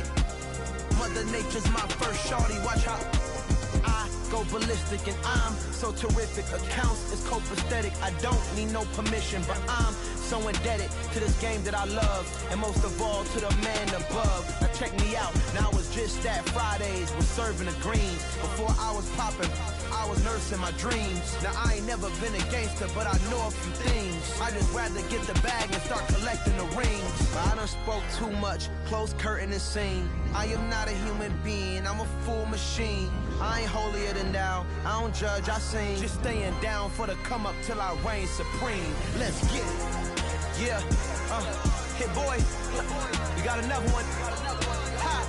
Mother Nature's my first shorty. Watch how I go ballistic, and I'm so terrific. Accounts is copacetic. I don't need no permission, but I'm so indebted to this game that I love, and most of all to the man above. Now check me out, now it's just that Fridays was serving the greens. Before I was popping, I was nursing my dreams. Now I ain't never been a gangster, but I know a few things. I just rather get the bag and start collecting the rings. But I done spoke too much, close curtain and scene. I am not a human being, I'm a full machine. I ain't holier than thou, I don't judge, I sing. Just staying down for the come up till I reign supreme. Let's get it. Yeah, hit boy, we got another one. Ha!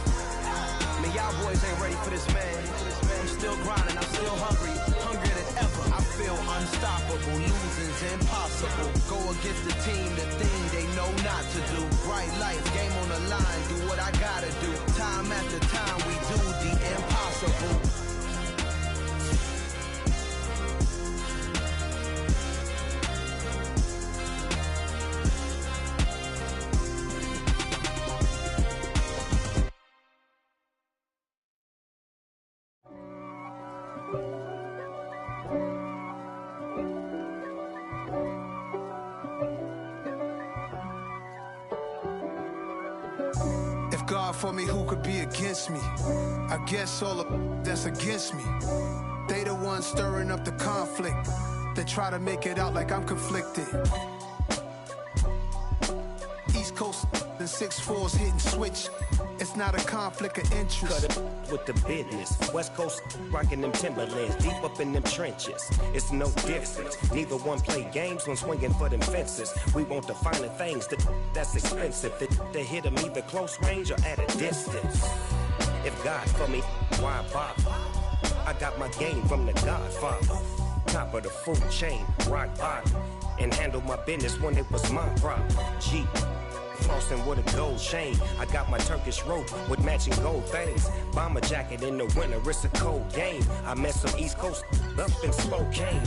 Man, y'all boys ain't ready for this, man. I'm still grinding, I'm still hungry, hungrier than ever. I feel unstoppable, losing's impossible. Go against the team, the thing they know not to do. Bright lights, game on the line, do what I gotta do. Time after time, we do the impossible. God for me, who could be against me? I guess all of that's against me. They the ones stirring up the conflict. They try to make it out like I'm conflicted. East Coast and 6'4's hitting switch. It's not a conflict of interest. Cut it with the business. West Coast rocking them Timberlands, deep up in them trenches. It's no difference. Neither one play games when swinging for them fences. We want the finer things that's expensive. That hit them either close range or at a distance. If God for me, why bother? I got my game from the Godfather. Top of the food chain, rock bottom. And handle my business when it was my problem. G. Flossing with a gold chain. I got my Turkish rope with matching gold things. Bomber jacket in the winter, it's a cold game. I met some East Coast up in Spokane.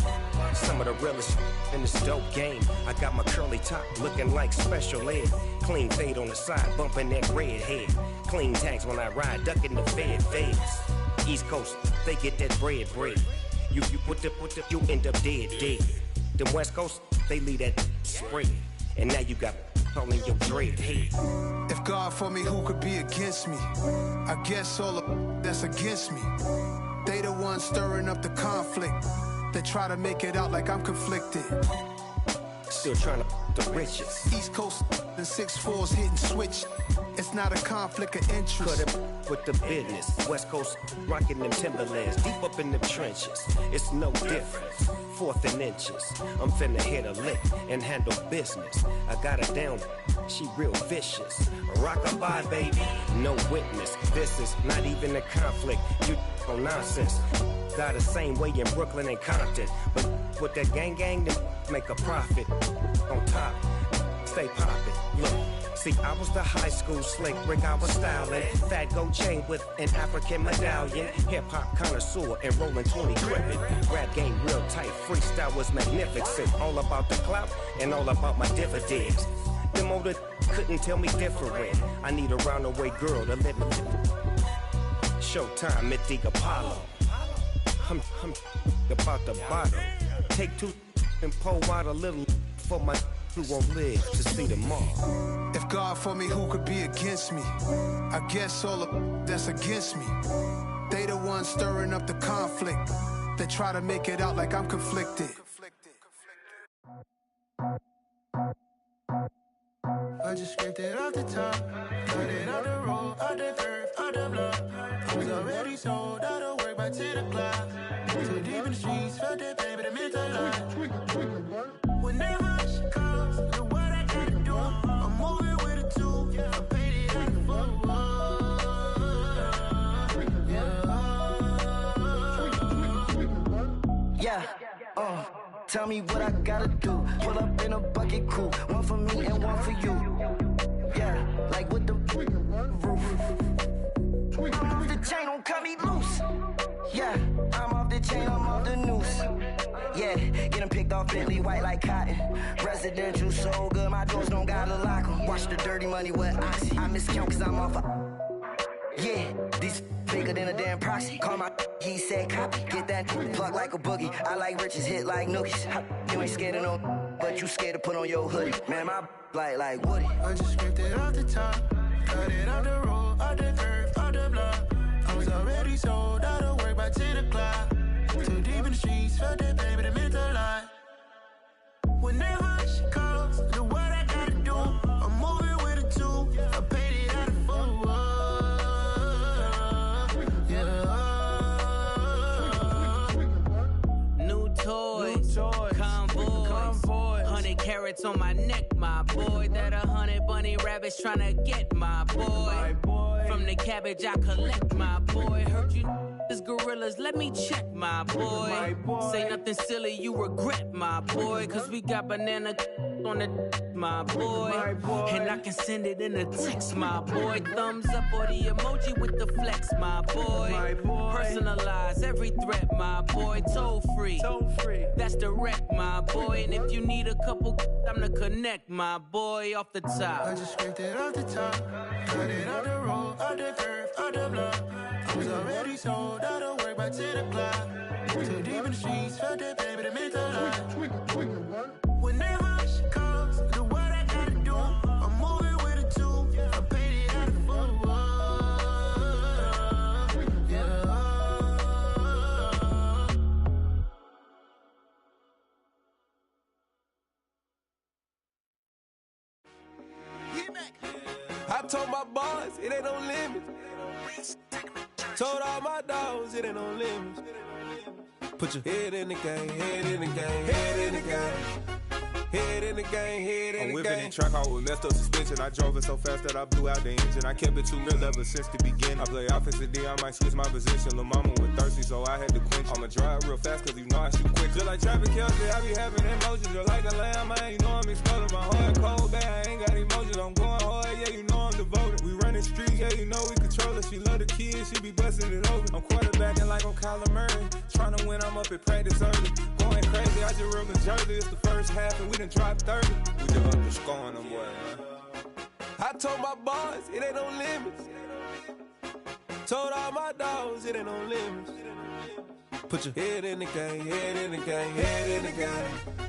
Some of the realest in this dope game. I got my curly top looking like special ed. Clean fade on the side, bumping that red head. Clean tags when I ride, ducking the feds. East Coast, they get that bread. You you end up dead. Them West Coast, they leave that spread. And now you got all in your dread head. If God for me, who could be against me? I guess all of that's against me. They the ones stirring up the conflict. They try to make it out like I'm conflicted. Still trying to the riches. East Coast and 6'4's hitting switch. It's not a conflict of interest. Cut it with the business. West Coast rocking them Timberlands, deep up in them trenches. It's no difference. 4th and inches. I'm finna hit a lick and handle business. I got her down, she real vicious. Rockabye, baby, no witness. This is not even a conflict. You on nonsense. Got the same way in Brooklyn and Compton. But with that gang, then make a profit. On top, stay poppin'. Look. See, I was the high school slick Rick, I was styling. Fat gold chain with an African medallion. Hip-hop connoisseur and rolling 20 gripping. Rap game real tight, freestyle was magnificent. All about the clout and all about my dividends. Them older couldn't tell me different. I need a roundaway girl to live with. Showtime, Mythic Apollo. I'm about the bottom. Take 2 and pull out a little for my who won't live to see tomorrow. If God for me, who could be against me? I guess all of that's against me. They the ones stirring up the conflict. They try to make it out like I'm conflicted. I just scraped it off the top, cut it off the road, off the curve, off the block. I was already sold out of work by 10 o'clock. Too deep in the streets, felt that pain, but it meant a lot. Whenever she calls, look what I gotta do. I'm moving with a 2, I paid it out of 4. Yeah, tell me what I gotta do. Pull up in a bucket crew, one for me and one for you. Yeah, like with the roof. I'm off the chain, don't cut me loose. Yeah, I'm off the chain, I'm off the noose. Yeah, getting picked off Bentley white like cotton. Residential so good, my doors don't gotta lock 'em. Watch the dirty money with Oxy. I miscount cause I'm off yeah, these bigger than a damn proxy. Call my he said copy. Get that plug like a boogie. I like riches, hit like nookies. You ain't scared of no, but you scared to put on your hoodie. Man, my like Woody. I just scraped it off the top, cut it off the road, off the curve, off the block. I was already sold out of work by 10 o'clock. Too deep in the streets, felt that pain, but it meant a lot. Whenever she calls, look what I gotta do. I'm moving with a 2, I paid it out of 4. Convoy, 100 carats on my neck, my boy. That 100 bunny rabbits tryna get my boy. From the cabbage I collect, my boy. Heard you is gorillas, let me check, my boy. Say nothing silly, you regret, my boy. Cause we got banana on the my boy. And I can send it in a text, my boy. Thumbs up or the emoji with the flex, my boy. Personalize every threat, my boy. Toll free. That's direct, my boy. And if you need a couple, I'm the connect, my boy. Off the top. I just scraped it off the top, cut it off the road, off the curve, off the block. I was already sold out of work by 10 o'clock. Too deep in the streets, felt that pain, but it meant a lot. Whenever she calls, look what I gotta do. I'm moving with a 2, I paid it out of 4. told my boys, it ain't no limits. Told all my dogs, it ain't no limits. Put your head in the game, head in the game, head in the game. Head in the game, head in the game. I'm whipping the track out with messed up suspension. I drove it so fast that I blew out the engine. I kept it too real ever since the beginning. I play offensive D, I might switch my position. Lil' mama was thirsty, so I had to quench. I'ma drive real fast, cause you know I shoot quick. Just like Travis Kelce, I be having emotions. Just like a lamb, man, you know I'm exploding. My heart cold, bad, I ain't got emotions. I'm going hard, yeah, you know I'm devoted. We running streets, yeah, you know we control it. She love the kids, she be busting it over. I'm quarterbacking like I'm Kyler Murray. Trying to win, I'm up at practice early. Going crazy, I just real the jersey. It's the first half, and we done dropped 30. We just underscoring them, boy, man. I told my boys, it ain't no limits. Told all my dogs, it ain't no limits. Put your head in the game, head in the game, head in the game.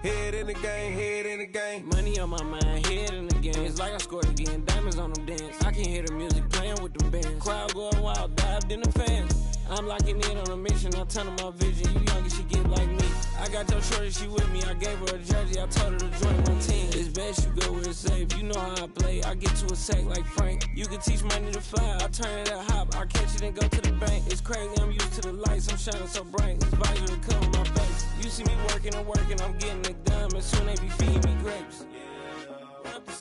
Head in the game, head in the game. Money on my mind, head in the game. It's like I scored again, diamonds on them dance. I can hear the music playing with them bands. Crowd going wild, dived in the fans. I'm locking in on a mission, I'm turning my vision. You young and she get like me. I got your shorty, she with me. I gave her a jersey, I told her to join my team. It's best you go where it's safe. You know how I play, I get to a sack like Frank. You can teach money to fly, I turn it up hop. I catch it and go to the bank. It's crazy, I'm used to the lights, I'm shining so bright. This visor to cover my face. You see me working and working, I'm getting it done. And soon they be feeding me grapes.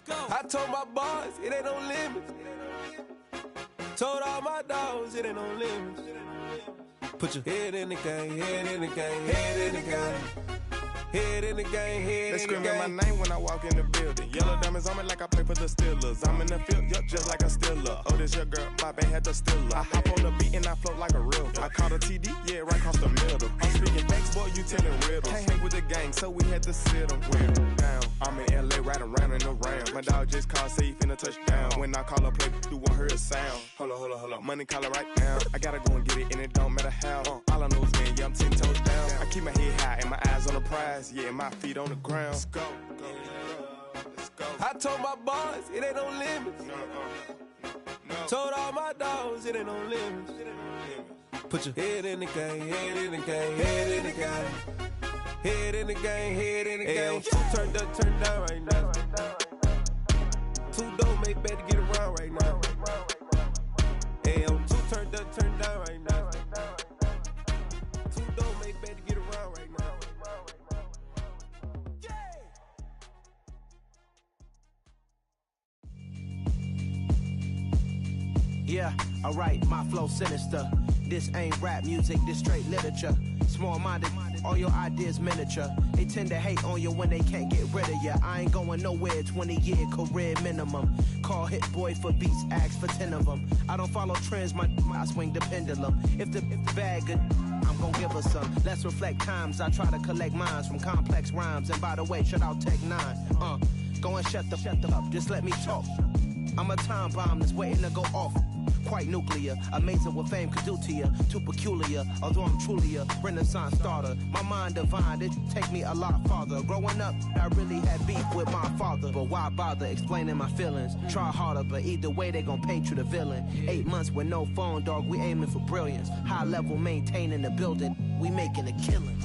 I told my boys, it ain't no limits. Told all my dogs, it ain't no limits. Put your head in the game, head in the game, head in the game. Head in the game, head in the game. They screaming my name when I walk in the building. Yellow diamonds on me like I play for the Steelers. I'm in the field, yup, just like a Steeler. Oh, this your girl, my band had the Steeler. I hop on the beat and I float like a real. I caught a TD, yeah, right across the middle. I'm speaking facts, boy, you telling riddles. Can't hang with the gang, so we had to sit them down. I'm in LA, riding around in the Ram. My dog just called, say he finna touchdown. When I call a play, you won't hear a sound. Hold up, money call it right now. I gotta go and get it, and it don't matter how. All I know is, man, yeah, I'm 10 toes down. I keep my head high and my eyes on the prize. Yeah, my feet on the ground. Let's go. I told my boys, it ain't no limits. Told all my dogs, it ain't no limits. Put your head in the game, head in the game, head in the game. Head in the game, head in the game. Two turned up, turned down right now. Two dope make better get around right now. Hey, I'm two turned up, turned down right now. Two dope make better get around right now. Yeah, alright, my flow sinister. This ain't rap music, this straight literature. Small-minded, all your ideas miniature. They tend to hate on you when they can't get rid of you. I ain't going nowhere, 20-year career minimum. Call Hit Boy for beats, ask for 10 of them. I don't follow trends, I swing the pendulum. If the bag good, I'm gon' give her some. Let's reflect times, I try to collect minds from complex rhymes. And by the way, shout out Tech 9. Go and shut the up, just let me talk. I'm a time bomb that's waiting to go off. Quite nuclear, amazing what fame could do to you. Too peculiar, although I'm truly a renaissance starter. My mind divine, it take me a lot farther. Growing up, I really had beef with my father. But why bother explaining my feelings? Try harder, but either way they gon' paint you the villain. 8 months with no phone, dog, we aiming for brilliance. High level, maintaining the building, we making a killing.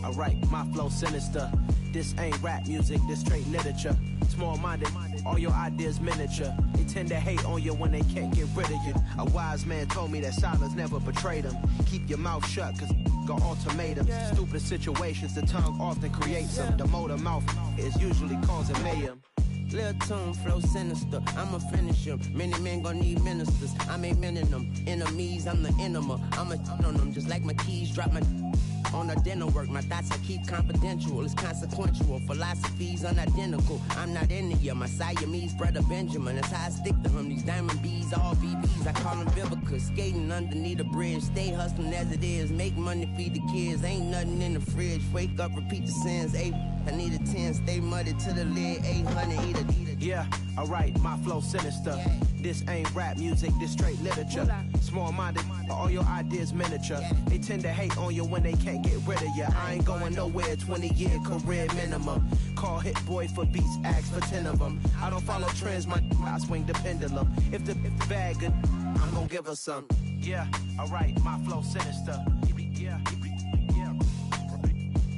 Alright, my flow sinister. This ain't rap music, this straight literature. Small-minded, all your ideas miniature. They tend to hate on you when they can't get rid of you. A wise man told me that silence never betrayed him. Keep your mouth shut, cause got ultimatums. Stupid situations, the tongue often creates them. The motor mouth is usually causing mayhem. Lil' tune, flow sinister, I'ma finish him. Many men gon' need ministers, I'm aiming them. Enemies, I'm the enema. I'ma on them just like my keys, drop my on the dental work. My thoughts I keep confidential, it's consequential. Philosophies unidentical, I'm not into you. My Siamese brother Benjamin, that's how I stick to him. These diamond bees, all BBs, I call them Vivica. Skating underneath a bridge, stay hustling as it is. Make money, feed the kids, ain't nothing in the fridge. Wake up, repeat the sins, I need a 10, stay muddy to the lid, 800, eat a. Yeah, alright, my flow sinister. This ain't rap music, this straight literature. Small-minded, all your ideas miniature. They tend to hate on you when they can't get rid of you. I ain't going nowhere, 20-year career minimum. Call Hit Boy for beats, ask for 10 of them. I don't follow trends, I swing the pendulum. If the bag good, I'm gon' give her some. Yeah, alright, my flow sinister.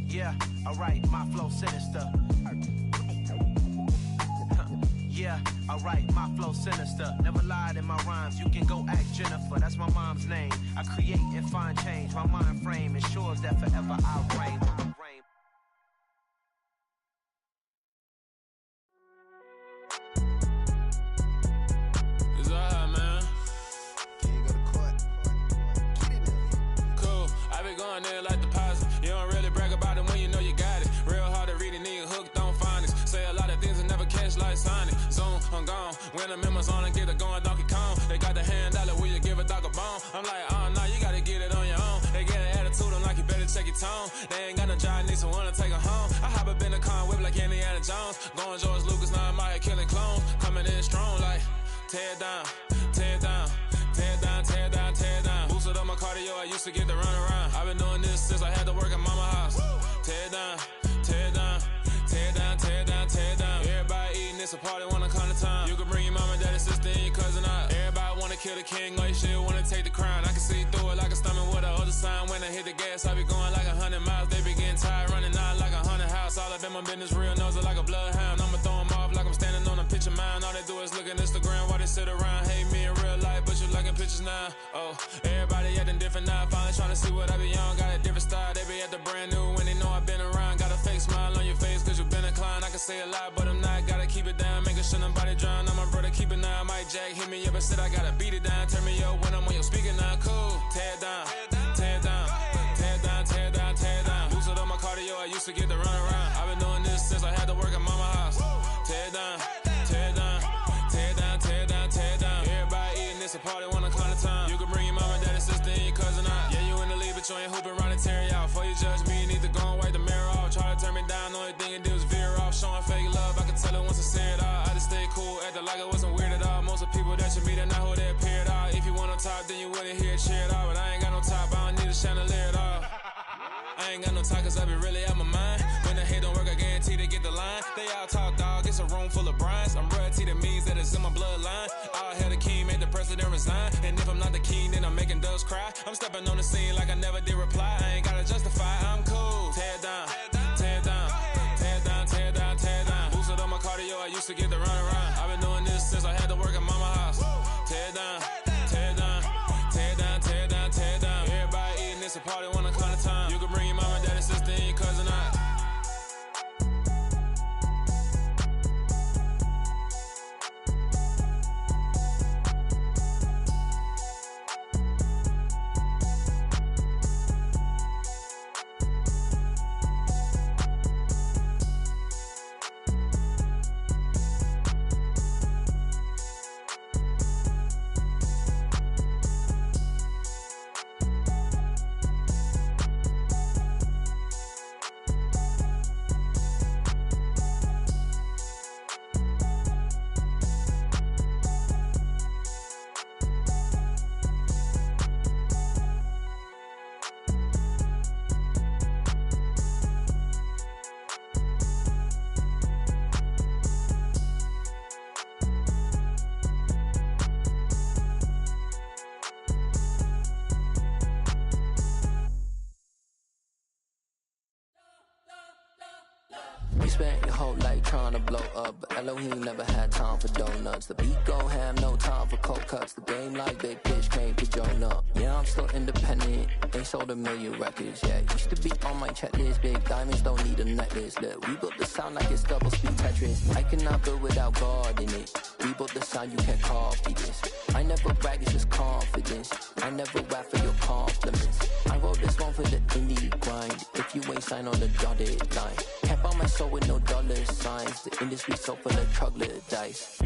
Yeah, alright, my flow sinister. Yeah, alright, my flow sinister. Never lied in my rhymes, you can go ask Jennifer. That's my mom's name. I create and find change. My mind frame ensures that forever I reign. It's alright, man. Cool, I be going there like deposit. You don't really brag about it when you know you got it. Real hard to read a nigga hooked on phonics. Say a lot of things and never catch like Sonic. Zone, I'm gone. When the members on and get it going Donkey Kong. They got the hand dollar, will you give a dog a bone? I'm like, oh no, you gotta get it on your own. They get an attitude, I'm like, you better check your tone. They ain't got no job, need someone to take her home. I hop up in the car, whip like Indiana Jones. Going George Lucas, now I'm out here killing clones. Coming in strong like, tear down, tear down, tear down, tear down, tear down. Boosted up my cardio, I used to get to run around. I've been doing this since I had to work at mama house. Tear down, tear down, tear down, tear down, tear down. Everybody eating, it's a party, wanna come to time. You can bring your mama, daddy, sister, and your cousin out. Everybody wanna kill the king, like shit, wanna take the crown. I can see through it like a stomach with a other sign. When I hit the gas, I be going like 100 miles. They be getting tired, running out like 100 house. All up in my business, real nose it like a bloodhound. I'ma throw them off like I'm standing on a picture mound. All they do is look at Instagram while they sit around. Hate me in real life, but you liking pictures now. Oh, everybody acting different now. Finally trying to see what I be on. Got a different style, they be at the brand new when they know I've been around. Got a fake smile on your face cause you been inclined. I can say a lot, but I'm not. Gotta keep it down, making sure nobody drown. I'm my brother, keep it now. Mike Jack hit me up and said I gotta beat it down. Turn me up when I'm on your speaker now. Cool, tear down, tear down, tear down, tear down, tear down. Boosted up my cardio, I used to get to run around. I've been doing this since I had to work at mama house. Tear down, tear down, tear down, tear down, tear down. Everybody eating, it's a party, wanna come to time. You can bring your mama, daddy, sister, and your cousin out. Yeah, you in the league, but you ain't hooping around and tear you out. Before you judge me, you need to go and wipe the mirror off. Try to turn me down, only thing it did was veer off. Showing fake love, I can tell it once I say it all. I just stay cool, acting like it wasn't weird at all. Most of the people that you meet are not who they appear at all. If you want on top, then you wouldn't hear it cheer at all. But I ain't got no top, I don't need a chandelier at all. I ain't got no time cause I be really out my mind. When the hate don't work, I guarantee they get the line. They all talk dog, it's a room full of brinds. I'm royalty, that means that it's in my bloodline. All hail the king, made the president resign. And if I'm not the king, then I'm making doves cry. I'm stepping on the scene like I never did reply. I ain't gotta justify, I'm cool. Tear down, tear down, tear down, tear down, tear down. Boosted up my cardio, I used to get to run around. I've been doing this since I had to work at mama house. Tear down, tear down, tear down, tear down, tear down. Everybody eating, it's a party, wanna come to time. You can bring your mama, daddy, sister, and your cousin out. Spent your whole life trying to blow up, but Elohim never had time for donuts. The beat gon' have no time for cold cuts. The game like Big Pitch came to join up. Yeah, I'm still independent, ain't sold 1 million records. Yeah, used to be on my checklist. Big diamonds don't need a necklace. Look, we built the sound like it's double speed Tetris. I cannot build without God in it. We built the sound, you can't copy this. I never brag, it's just confidence. I never rap for your compliments. I wrote this one for the indie grind. If you ain't signed on the dotted line, can't buy my soul with no dollar signs. The industry so full of troglodytes.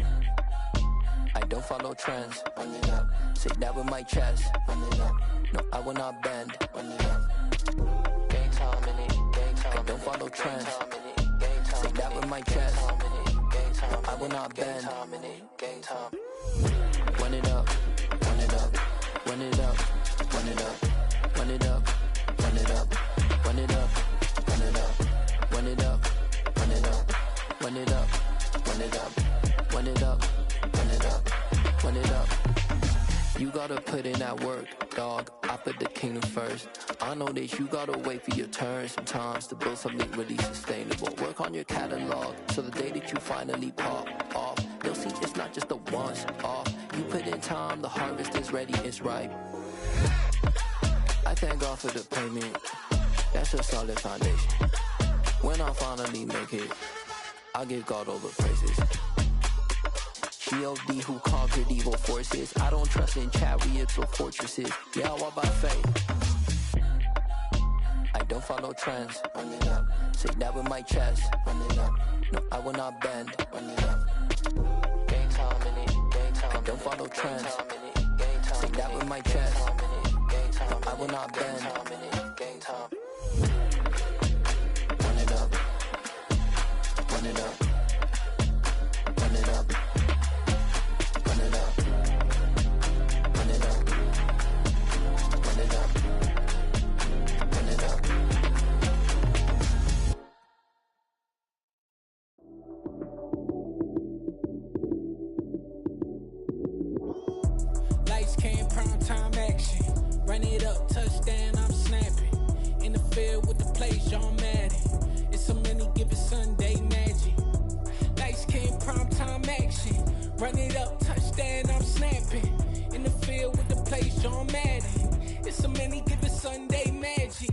I don't follow trends. Run it up. Say that with my chest. Run it up. No, I will not bend. Run it up. Gang time in it. Gang time. I don't follow trends. Say that with my chest. No, I will not bend. Gang time. Run it up. Run it up. Run it up. Run it up. Run it up. Run it up. Run it up. Run it up. Run it up. Run it up. Run it up. Run it up. Run it up. Run it up. Run it up. You gotta put in that work, dog. I put the kingdom first. I know that you gotta wait for your turn sometimes to build something really sustainable. Work on your catalog so the day that you finally pop off, You'll see it's not just a once off. You put in time, the harvest is ready, it's ripe. I thank God for the payment. That's a solid foundation. When I finally make it, I give God all the praises. G.O.D. who conquered evil forces. I don't trust in chariots or fortresses. Yeah, I walk by faith. I don't follow trends. Run it up. Say that with my chest. Run it up. No, I will not bend. Run it up. Game time in it. Game time. I don't follow trends. Say that with my chest. No, I will not bend. Game time. Run it up. Run it up. Run it up. Run it up. Run it up. Run it up. Run it up. Lights came, prime time action. Run it up, touchdown, I'm snapping. In the field with the play, John Madden. It's so many, give it Sunday magic. Lights came, prime time action. Run it up, touchdown, I'm snapping. In the field with the play, John Madden. It's so many, give it Sunday magic.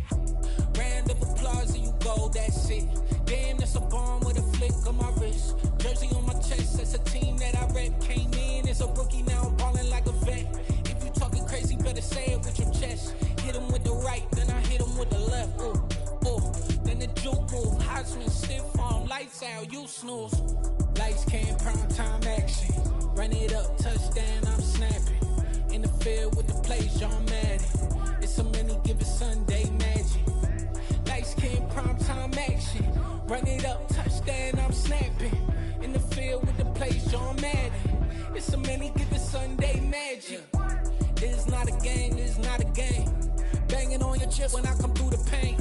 Round of applause, and you go, that's it. Damn, that's a bomb with a flick on my wrist. Jersey on my chest, that's a team that I rep. Came in as a rookie, now I'm ballin' like a vet. If you talking crazy, better say it with your chest. Hit him with the right, then I hit him with the left. Ooh, ooh, then the juke move. Heisman stiff arm, lights out, you snooze. Lights came, prime time action. Run it up, touchdown, I'm snapping. In the field with the play, John Madden. It's so many, give it Sunday magic. Lights came, prime time action. Run it up, touchdown, I'm snapping. In the field with the play, John Madden. It's so many, give it Sunday magic. This is not a game, this is not a game. Banging on your chip when I come through the pain.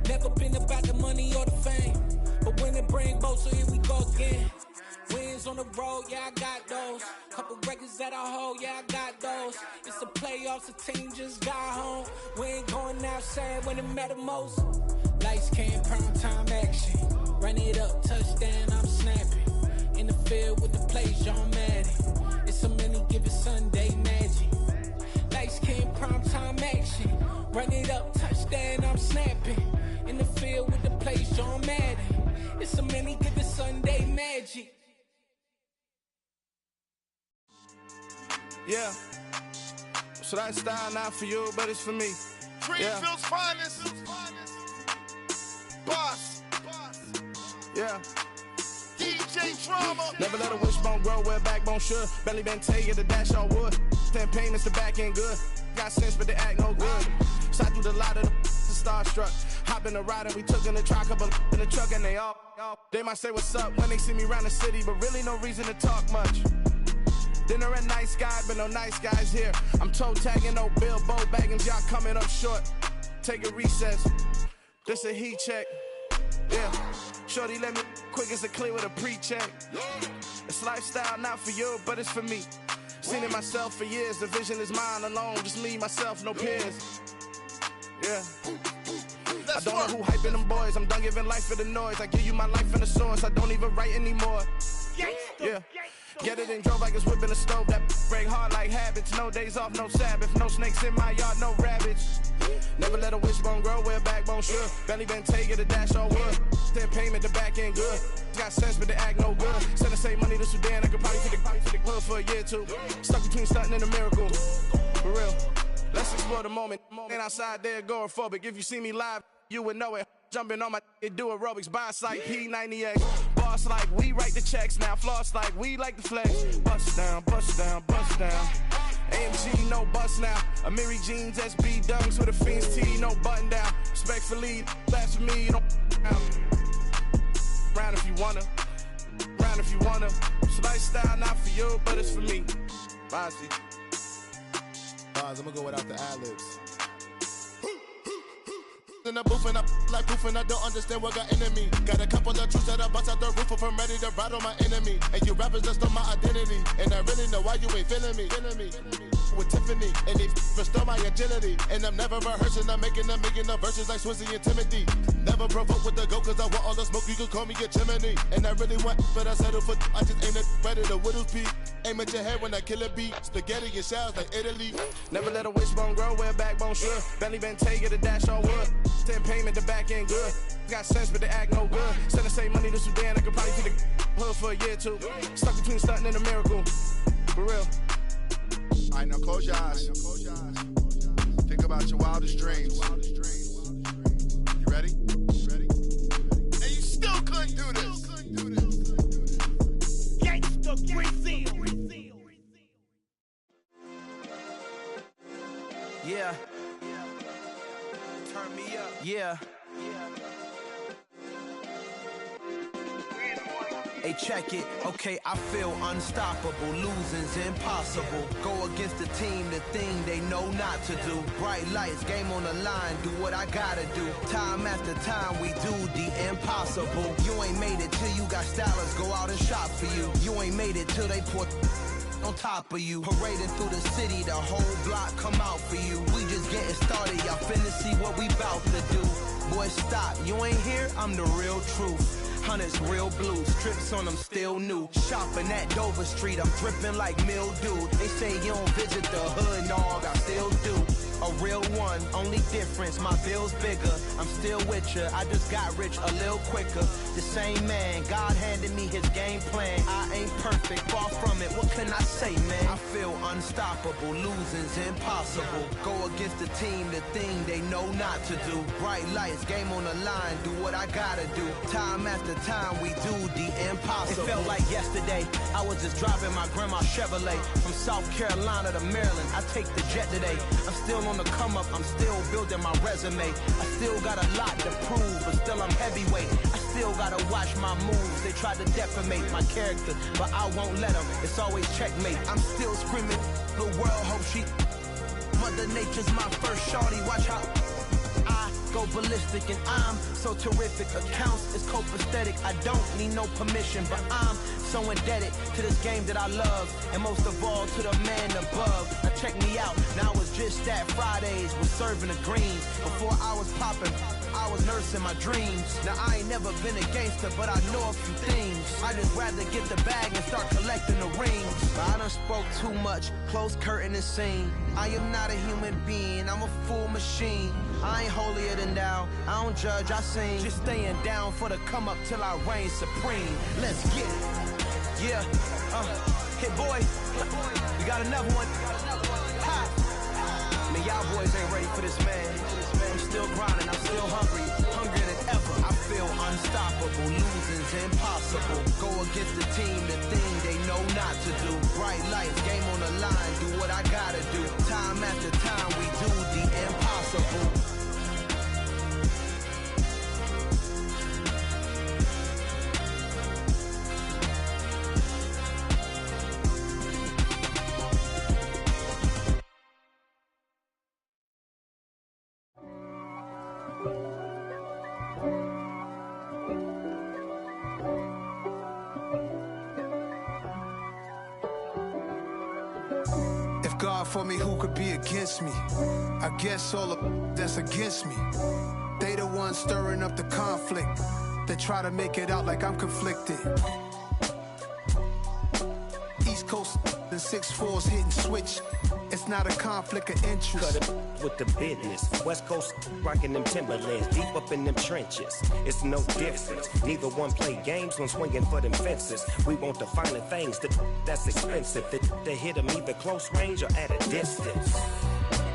Never been about the money or the fame. But when it bring both, so here we go again. Wins on the road, yeah, I got those. Couple records that I hold, yeah, I got those. It's the playoffs, the team just got home. We ain't going outside when it matter most. Lights came, prime time action. Run it up, touchdown, I'm snapping. In the field with the play, John Madden. It's so many, give it Sunday magic. Lights came, prime time action. Run it up, touchdown, I'm snapping. In the field with the play, John Madden. It's so many, give it Sunday magic. Yeah. So that style not for you, but it's for me. Greenfield's finest. Boss. Yeah. DJ Drama. Never let a wishbone grow where a backbone should. Belly been tell the dash all wood. 10 payments, the back end good. Got sense, but they act no good. Shot through the lot of the starstruck. Hop in the ride and we took in the truck, couple in the truck and they all. They might say what's up when they see me round the city, but really no reason to talk much. Dinner at Nice Guy, but no nice guys here. I'm toe tagging, no Bilbo Baggins, y'all coming up short. Take a recess. This a heat check. Yeah. Shorty let me quick as a clear with a pre-check. It's lifestyle not for you, but it's for me. Seen it myself for years. The vision is mine alone. Just me, myself, no peers. Yeah. I don't know who hyping them boys. I'm done giving life for the noise. I give you my life in the source. I don't even write anymore. Yeah. Get it and drove like it's whipping a stove. That break hard like habits. No days off, no Sabbath. No snakes in my yard, no rabbits. Never let a wishbone grow where a backbone should. Belly been taking the dash all wood. 10 payment, the back end good. Got sense, but they act no good. Send the same money to Sudan. I could probably take the hood for a year or two. Stuck between stunting and a miracle. For real. Let's explore the moment. Ain't outside there agoraphobic. If you see me live, you would know it. Jumping on my do aerobics, buy site P90X. Boss like we write the checks now. Floss like we like the flex. Bust down, bust down, bust down. AMG, no bust now. Amiri jeans, SB dunks with a Fiends T, no button down. Respectfully, that's for me, don't round if you wanna. Round if you wanna. So lifestyle not for you, but it's for me. Bossy. I'm gonna go without the ad-libs. In the booth and I like proof and I don't understand what got into me. Got a couple of truths that I bust out the roof if I'm ready to ride on my enemy. And you rappers just on my identity. And I really know why you ain't feeling me. with Tiffany. And they restore my agility. And I'm never rehearsing, I'm making a million of verses like Swizzy and Timothy. Never provoke with the go, cause I want all the smoke, you can call me a chimney. And I really want, but I settle for, I just aim at better the widow's peak. Aim at your head when I kill a beat. Spaghetti and shells like Italy. Never let a wishbone grow where a backbone should. Bentley Bentay, get a dash on wood. 10 payment, the back end good. Got sense, but they act no good. Send the same money to Sudan, I could probably see the hood for a year or two. Stuck between stunting and a miracle. For real. Alright, now close your eyes. Think about your wildest dreams. You ready? And you still couldn't do this. Gangsta Brazil. Yeah. Turn me up. Yeah. Hey, check it. Okay, I feel unstoppable. Losing's impossible. Go against the team, the thing they know not to do. Bright lights, game on the line, do what I gotta do. Time after time, we do the impossible. You ain't made it till you got stylers go out and shop for you. You ain't made it till they put on top of you. Parading through the city, the whole block come out for you. We just getting started, y'all finna see what we bout to do. Boy, stop, you ain't here, I'm the real truth. Hunters, real blue, strips on them still new. Shopping at Dover Street, I'm dripping like mildew. They say you don't visit the hood, dog, I still do. A real one, only difference, my bill's bigger. I'm still with ya, I just got rich a little quicker. The same man, God handed me his game plan. I ain't perfect, far from it, what can I say, man? I feel unstoppable, losing's impossible. Go against the team, the thing they know not to do. Bright lights, game on the line, do what I gotta do. Time after time, we do the impossible. It felt like yesterday, I was just driving my grandma's Chevrolet. From South Carolina to Maryland, I take the jet today. I'm still on the come up, I'm still building my resume. I still got a lot to prove, but still I'm heavyweight. I still gotta watch my moves. They tried to defamate my character, but I won't let them. It's always checkmate. I'm still screaming, the world hope she. Mother Nature's my first shorty. Watch how I go ballistic, and I'm so terrific. Accounts is copacetic. I don't need no permission, but I'm so indebted to this game that I love, and most of all to the man above. Now check me out, now it's just that Fridays was serving the greens. Before I was popping, I was nursing my dreams. Now I ain't never been a gangster, but I know a few things. I just rather get the bag and start collecting the rings. But I done spoke too much, close curtain and scene. I am not a human being, I'm a full machine. I ain't holier than thou, I don't judge, I sing. Just staying down for the come up till I reign supreme. Let's get it. Yeah, hit boy, we got another one. Ha. Man, y'all boys ain't ready for this, man. I'm still grinding, I'm still hungry, hungrier than ever. I feel unstoppable, losing's impossible. Go against the team, the thing they know not to do. Bright lights, game on the line, do what I gotta do. Time after time, we do the impossible. God for me, who could be against me? I guess all of that's against me. They the ones stirring up the conflict. They try to make it out like I'm conflicted. East Coast and 6'4's hitting switch. It's not a conflict of interest. Cut it with the business. West Coast rocking them Timberlands, deep up in them trenches. It's no difference. Neither one play games when swinging for them fences. We want the finer things that's expensive. They hit them either close range or at a distance.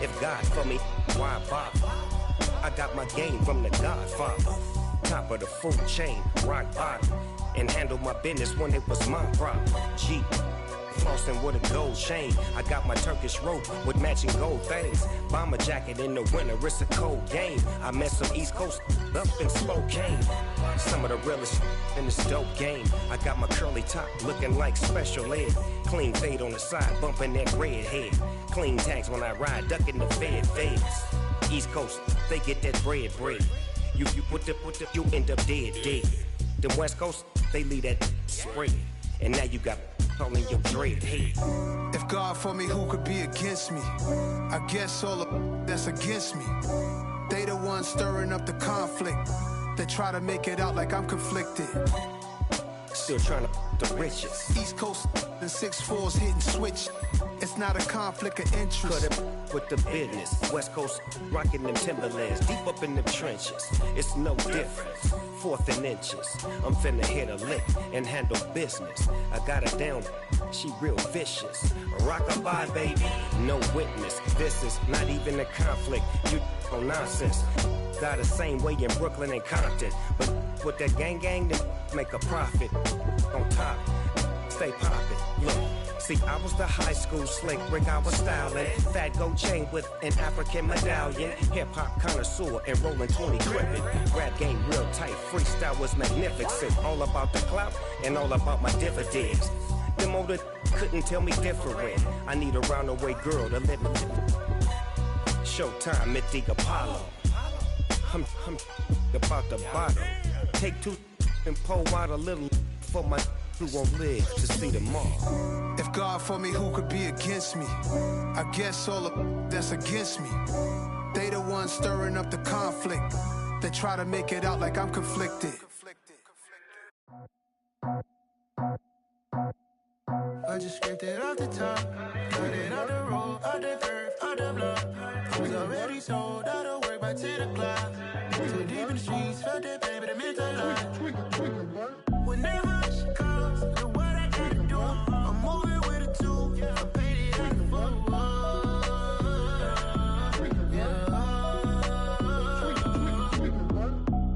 If God for me, why bother? I got my game from the Godfather. Top of the food chain, rock bottom. And handle my business when it was my problem. Jeep. Flossing with a gold chain. I got my Turkish rope with matching gold things. Bomber jacket in the winter, it's a cold game. I met some East Coast up in Spokane. Some of the realest in this dope game. I got my curly top looking like special ed. Clean fade on the side, bumping that red head. Clean tags when I ride, ducking the feds. East Coast, they get that bread. You put the, you end up dead. Then West Coast, they leave that spread. And now you got all in your dread head. If God for me, who could be against me? I guess all the that's against me. They the ones stirring up the conflict. They try to make it out like I'm conflicted. Still trying to the riches. East Coast and 6'4s hitting switch. It's not a conflict of interest. Cut it with the business. West Coast rocking them Timberlands. Deep up in them trenches. It's no difference. 4th and inches. I'm finna hit a lick and handle business. I got her down. She real vicious. Rockabye, baby. No witness. This is not even a conflict. You on nonsense. Got the same way in Brooklyn and Compton. But with that gang, then make a profit. On top, stay poppin'. Look. See, I was the high school slick Rick, I was styling. Fat gold chain with an African medallion. Hip-hop connoisseur and rolling 20 gripping. Rap game real tight, freestyle was magnificent. All about the clout and all about my dividends. Them older couldn't tell me different. I need a round-the-way girl to let me. Showtime at the Apollo. I'm about the bottle. Take 2 and pour out a little for my who won't live to see them all. If God for me, who could be against me? I guess all the that's against me. They the ones stirring up the conflict. They try to make it out like I'm conflicted. I just scraped it off the top, cut it out the road, out the curve, out the block. I was already sold out of work by 10 o'clock. Too deep in the streets, felt that pain, but it meant a lot. Whenever she calls, do what I gotta do. I'm moving with a 2, I paid it out the full.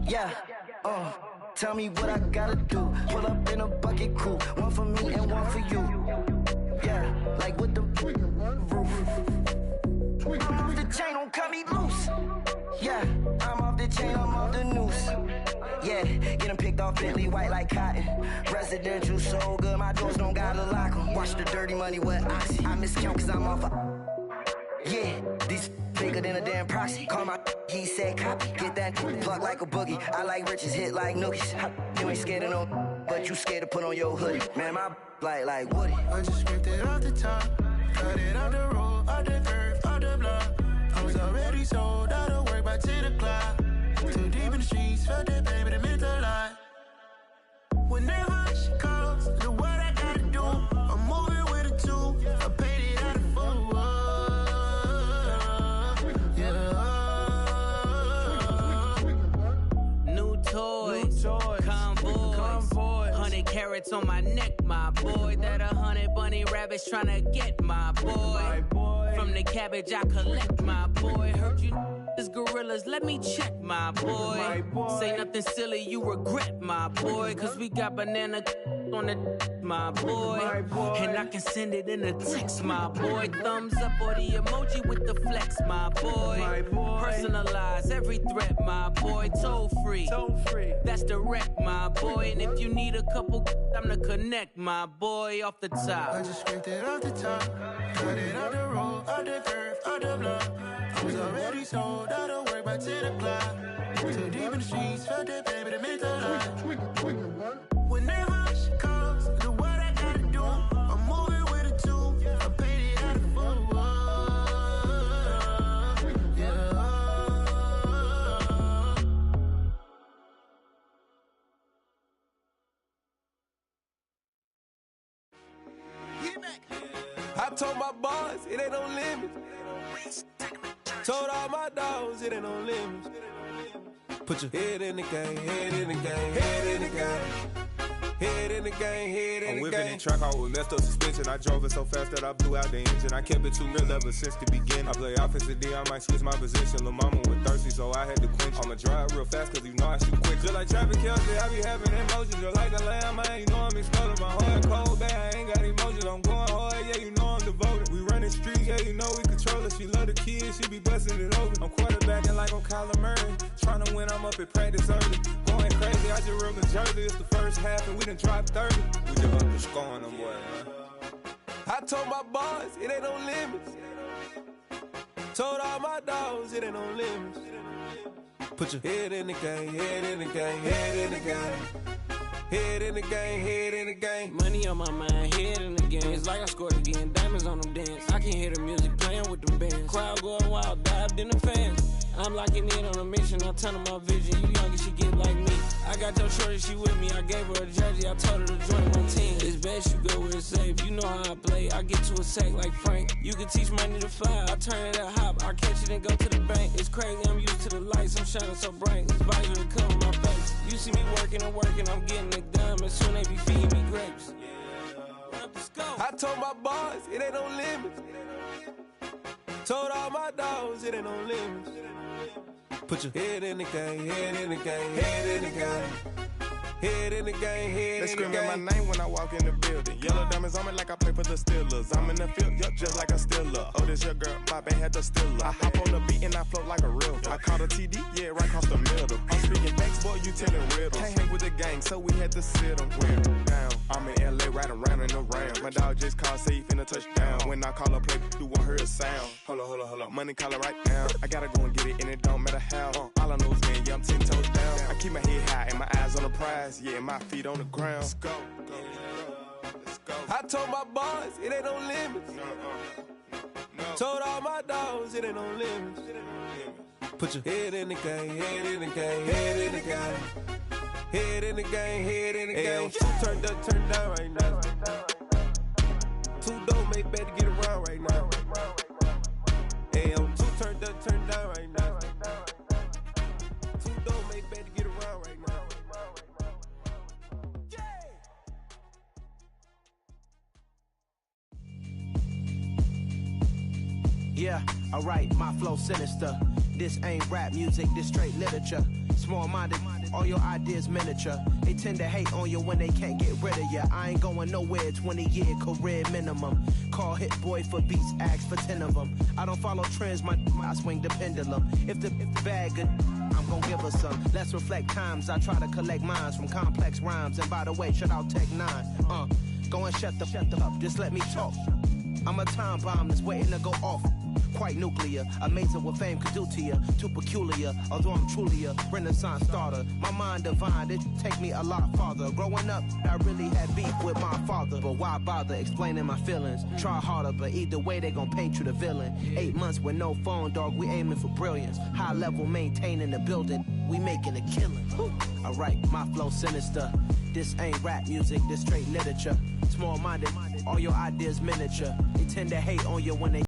Yeah, tell me what I gotta do. Pull up in a bucket crew, one for me and one for you. Yeah, like with the roof. I'm off the chain, don't cut me loose. Yeah, I'm off the chain, I'm off the noose. Yeah, getting picked off Bentley white like cotton. Residential so good, my doors don't gotta lock 'em. Watch the dirty money with Oxy. I miscount cause I'm off yeah, these bigger than a damn proxy. Call my he said copy. Get that plug like a boogie. I like riches, hit like nookies. You ain't scared of no, but you scared to put on your hoodie. Man, my like Woody. I just scraped it off the top, cut it out the road, out the curve, out the block. I was already sold out of work by 10 o'clock. Too deep in the streets, felt that pain, but it meant a lot. Whenever she calls, do what I gotta do. I'm moving with a 2, I paid it out of full. New toys, convoys, 100 carats on my neck, my boy. That 100 bunny rabbits tryna get my boy. From the cabbage I collect, my boy. Heard you is gorillas, let me check, my boy. Say nothing silly, you regret, my boy. Cause we got banana on the my boy. And I can send it in a text, my boy. Thumbs up or the emoji with the flex, my boy. Personalize every threat, my boy. Toll free, that's direct, my boy. And if you need a couple, I'm the connect, my boy. Off the top, I just scraped it off the top, cut it out the road, out the curve, out the block. I was already sold out of work by 10 o'clock. Too deep in the streets, felt that pain, but it meant a lot. Whenever she calls, do what I gotta do. I'm moving with a 2, I paid it out of full. I told my boys, it ain't no limits. Told all my dogs, it ain't no limits. Put your head in the game, head in the game, head in the game. Head in the game, head in the game. I'm whipping in track out with messed up suspension. I drove it so fast that I blew out the engine. I kept it too real ever since the beginning. I play offensive D, I might switch my position. Lil' mama was thirsty, so I had to quench. I'ma drive real fast, cause you know I shoot quick. Just like Travis Kelce, I be having emotions. Just like a lamb, man, you know I'm exploding. My heart cold, bad, I ain't got emotions. I'm going hard, yeah, you know I'm devoted. We running streets, yeah, you know we control it. She love the kids, she be busting it over. I'm quarterbacking like I'm Kyler Murray. Trying to win, I'm up at practice early. Going crazy, I just real the jersey. It's the first half and we done dropped 30. We just up to scoring them, boy, man. I told my boys, it ain't no limits. Told all my dogs, it ain't no limits. Put your head in the game, head in the game, head in the game. Head in the game, head in the game. Money on my mind, head in the game. It's like I scored again, diamonds on them dance. I can hear the music playing with them bands. Crowd going wild, dived in the fans. I'm locking in on a mission, I tunnel my vision. You young and she get like me. I got your shorty, she with me. I gave her a jersey, I told her to join my team. It's best you go where it's safe. You know how I play. I get to a sack like Frank. You can teach money to fly. I turn it at hop. I catch it and go to the bank. It's crazy, I'm used to the lights. I'm shining so bright. This visor to cover my face. You see me working and working. I'm getting it done. And soon they be feeding me grapes. I told my boys, it ain't no limits. Told all my dogs, it ain't no limits. Put your head in the game, head in the game, head in the game. Head in the game, head They in the game. screaming my name when I walk in the building. Yellow diamonds on me like I play for the Steelers. I'm in the field, yup, just like a Steeler. Oh, this your girl, my band had the Steeler. I hop on the beat and I float like a river. I caught a TD, yeah, right across the middle. I'm speaking facts, boy, you telling riddles. Can't hang with the gang, so we had to sit them down. I'm in LA, riding around and around. My dog just called, say he finna touchdown. When I call a play, do want her a sound. Hold up, money calling right now. I gotta go and get it, and it don't matter how. All I know is win, yeah, I'm 10 toes down. I keep my head high and my eyes on the prize. Yeah, my feet on the ground. Let's go. I told my boys, it ain't no limits. Told all my dogs, it ain't no limits. Put your head in the game, head in the game, head in the game. Head in the game, head in the game. Two turned up, turned down right now. Two don't make better get around right now. Hey, I'm two turned up, turned down right now. Two don't make better get around right now. Yeah, alright, my flow sinister. This ain't rap music, this straight literature. Small-minded, all your ideas miniature. They tend to hate on you when they can't get rid of you. I ain't going nowhere, 20-year career minimum. Call Hit Boy for beats, ask for 10 of them. I don't follow trends, I swing the pendulum. If the bag good, I'm gon' give her some. Let's reflect times, I try to collect minds from complex rhymes. And by the way, shout out Tech 9. Go and shut the up, just let me talk. I'm a time bomb that's waiting to go off. Quite nuclear, amazing what fame could do to you. Too peculiar, although I'm truly a renaissance starter. My mind divine, it take me a lot farther. Growing up, I really had beef with my father. But why bother explaining my feelings? Try harder, but either way they gon' paint you the villain. 8 months with no phone, dog, we aiming for brilliance. High level maintaining the building, we making a killing. Alright, my flow sinister. This ain't rap music, this straight literature. Small-minded, all your ideas miniature. They tend to hate on you when they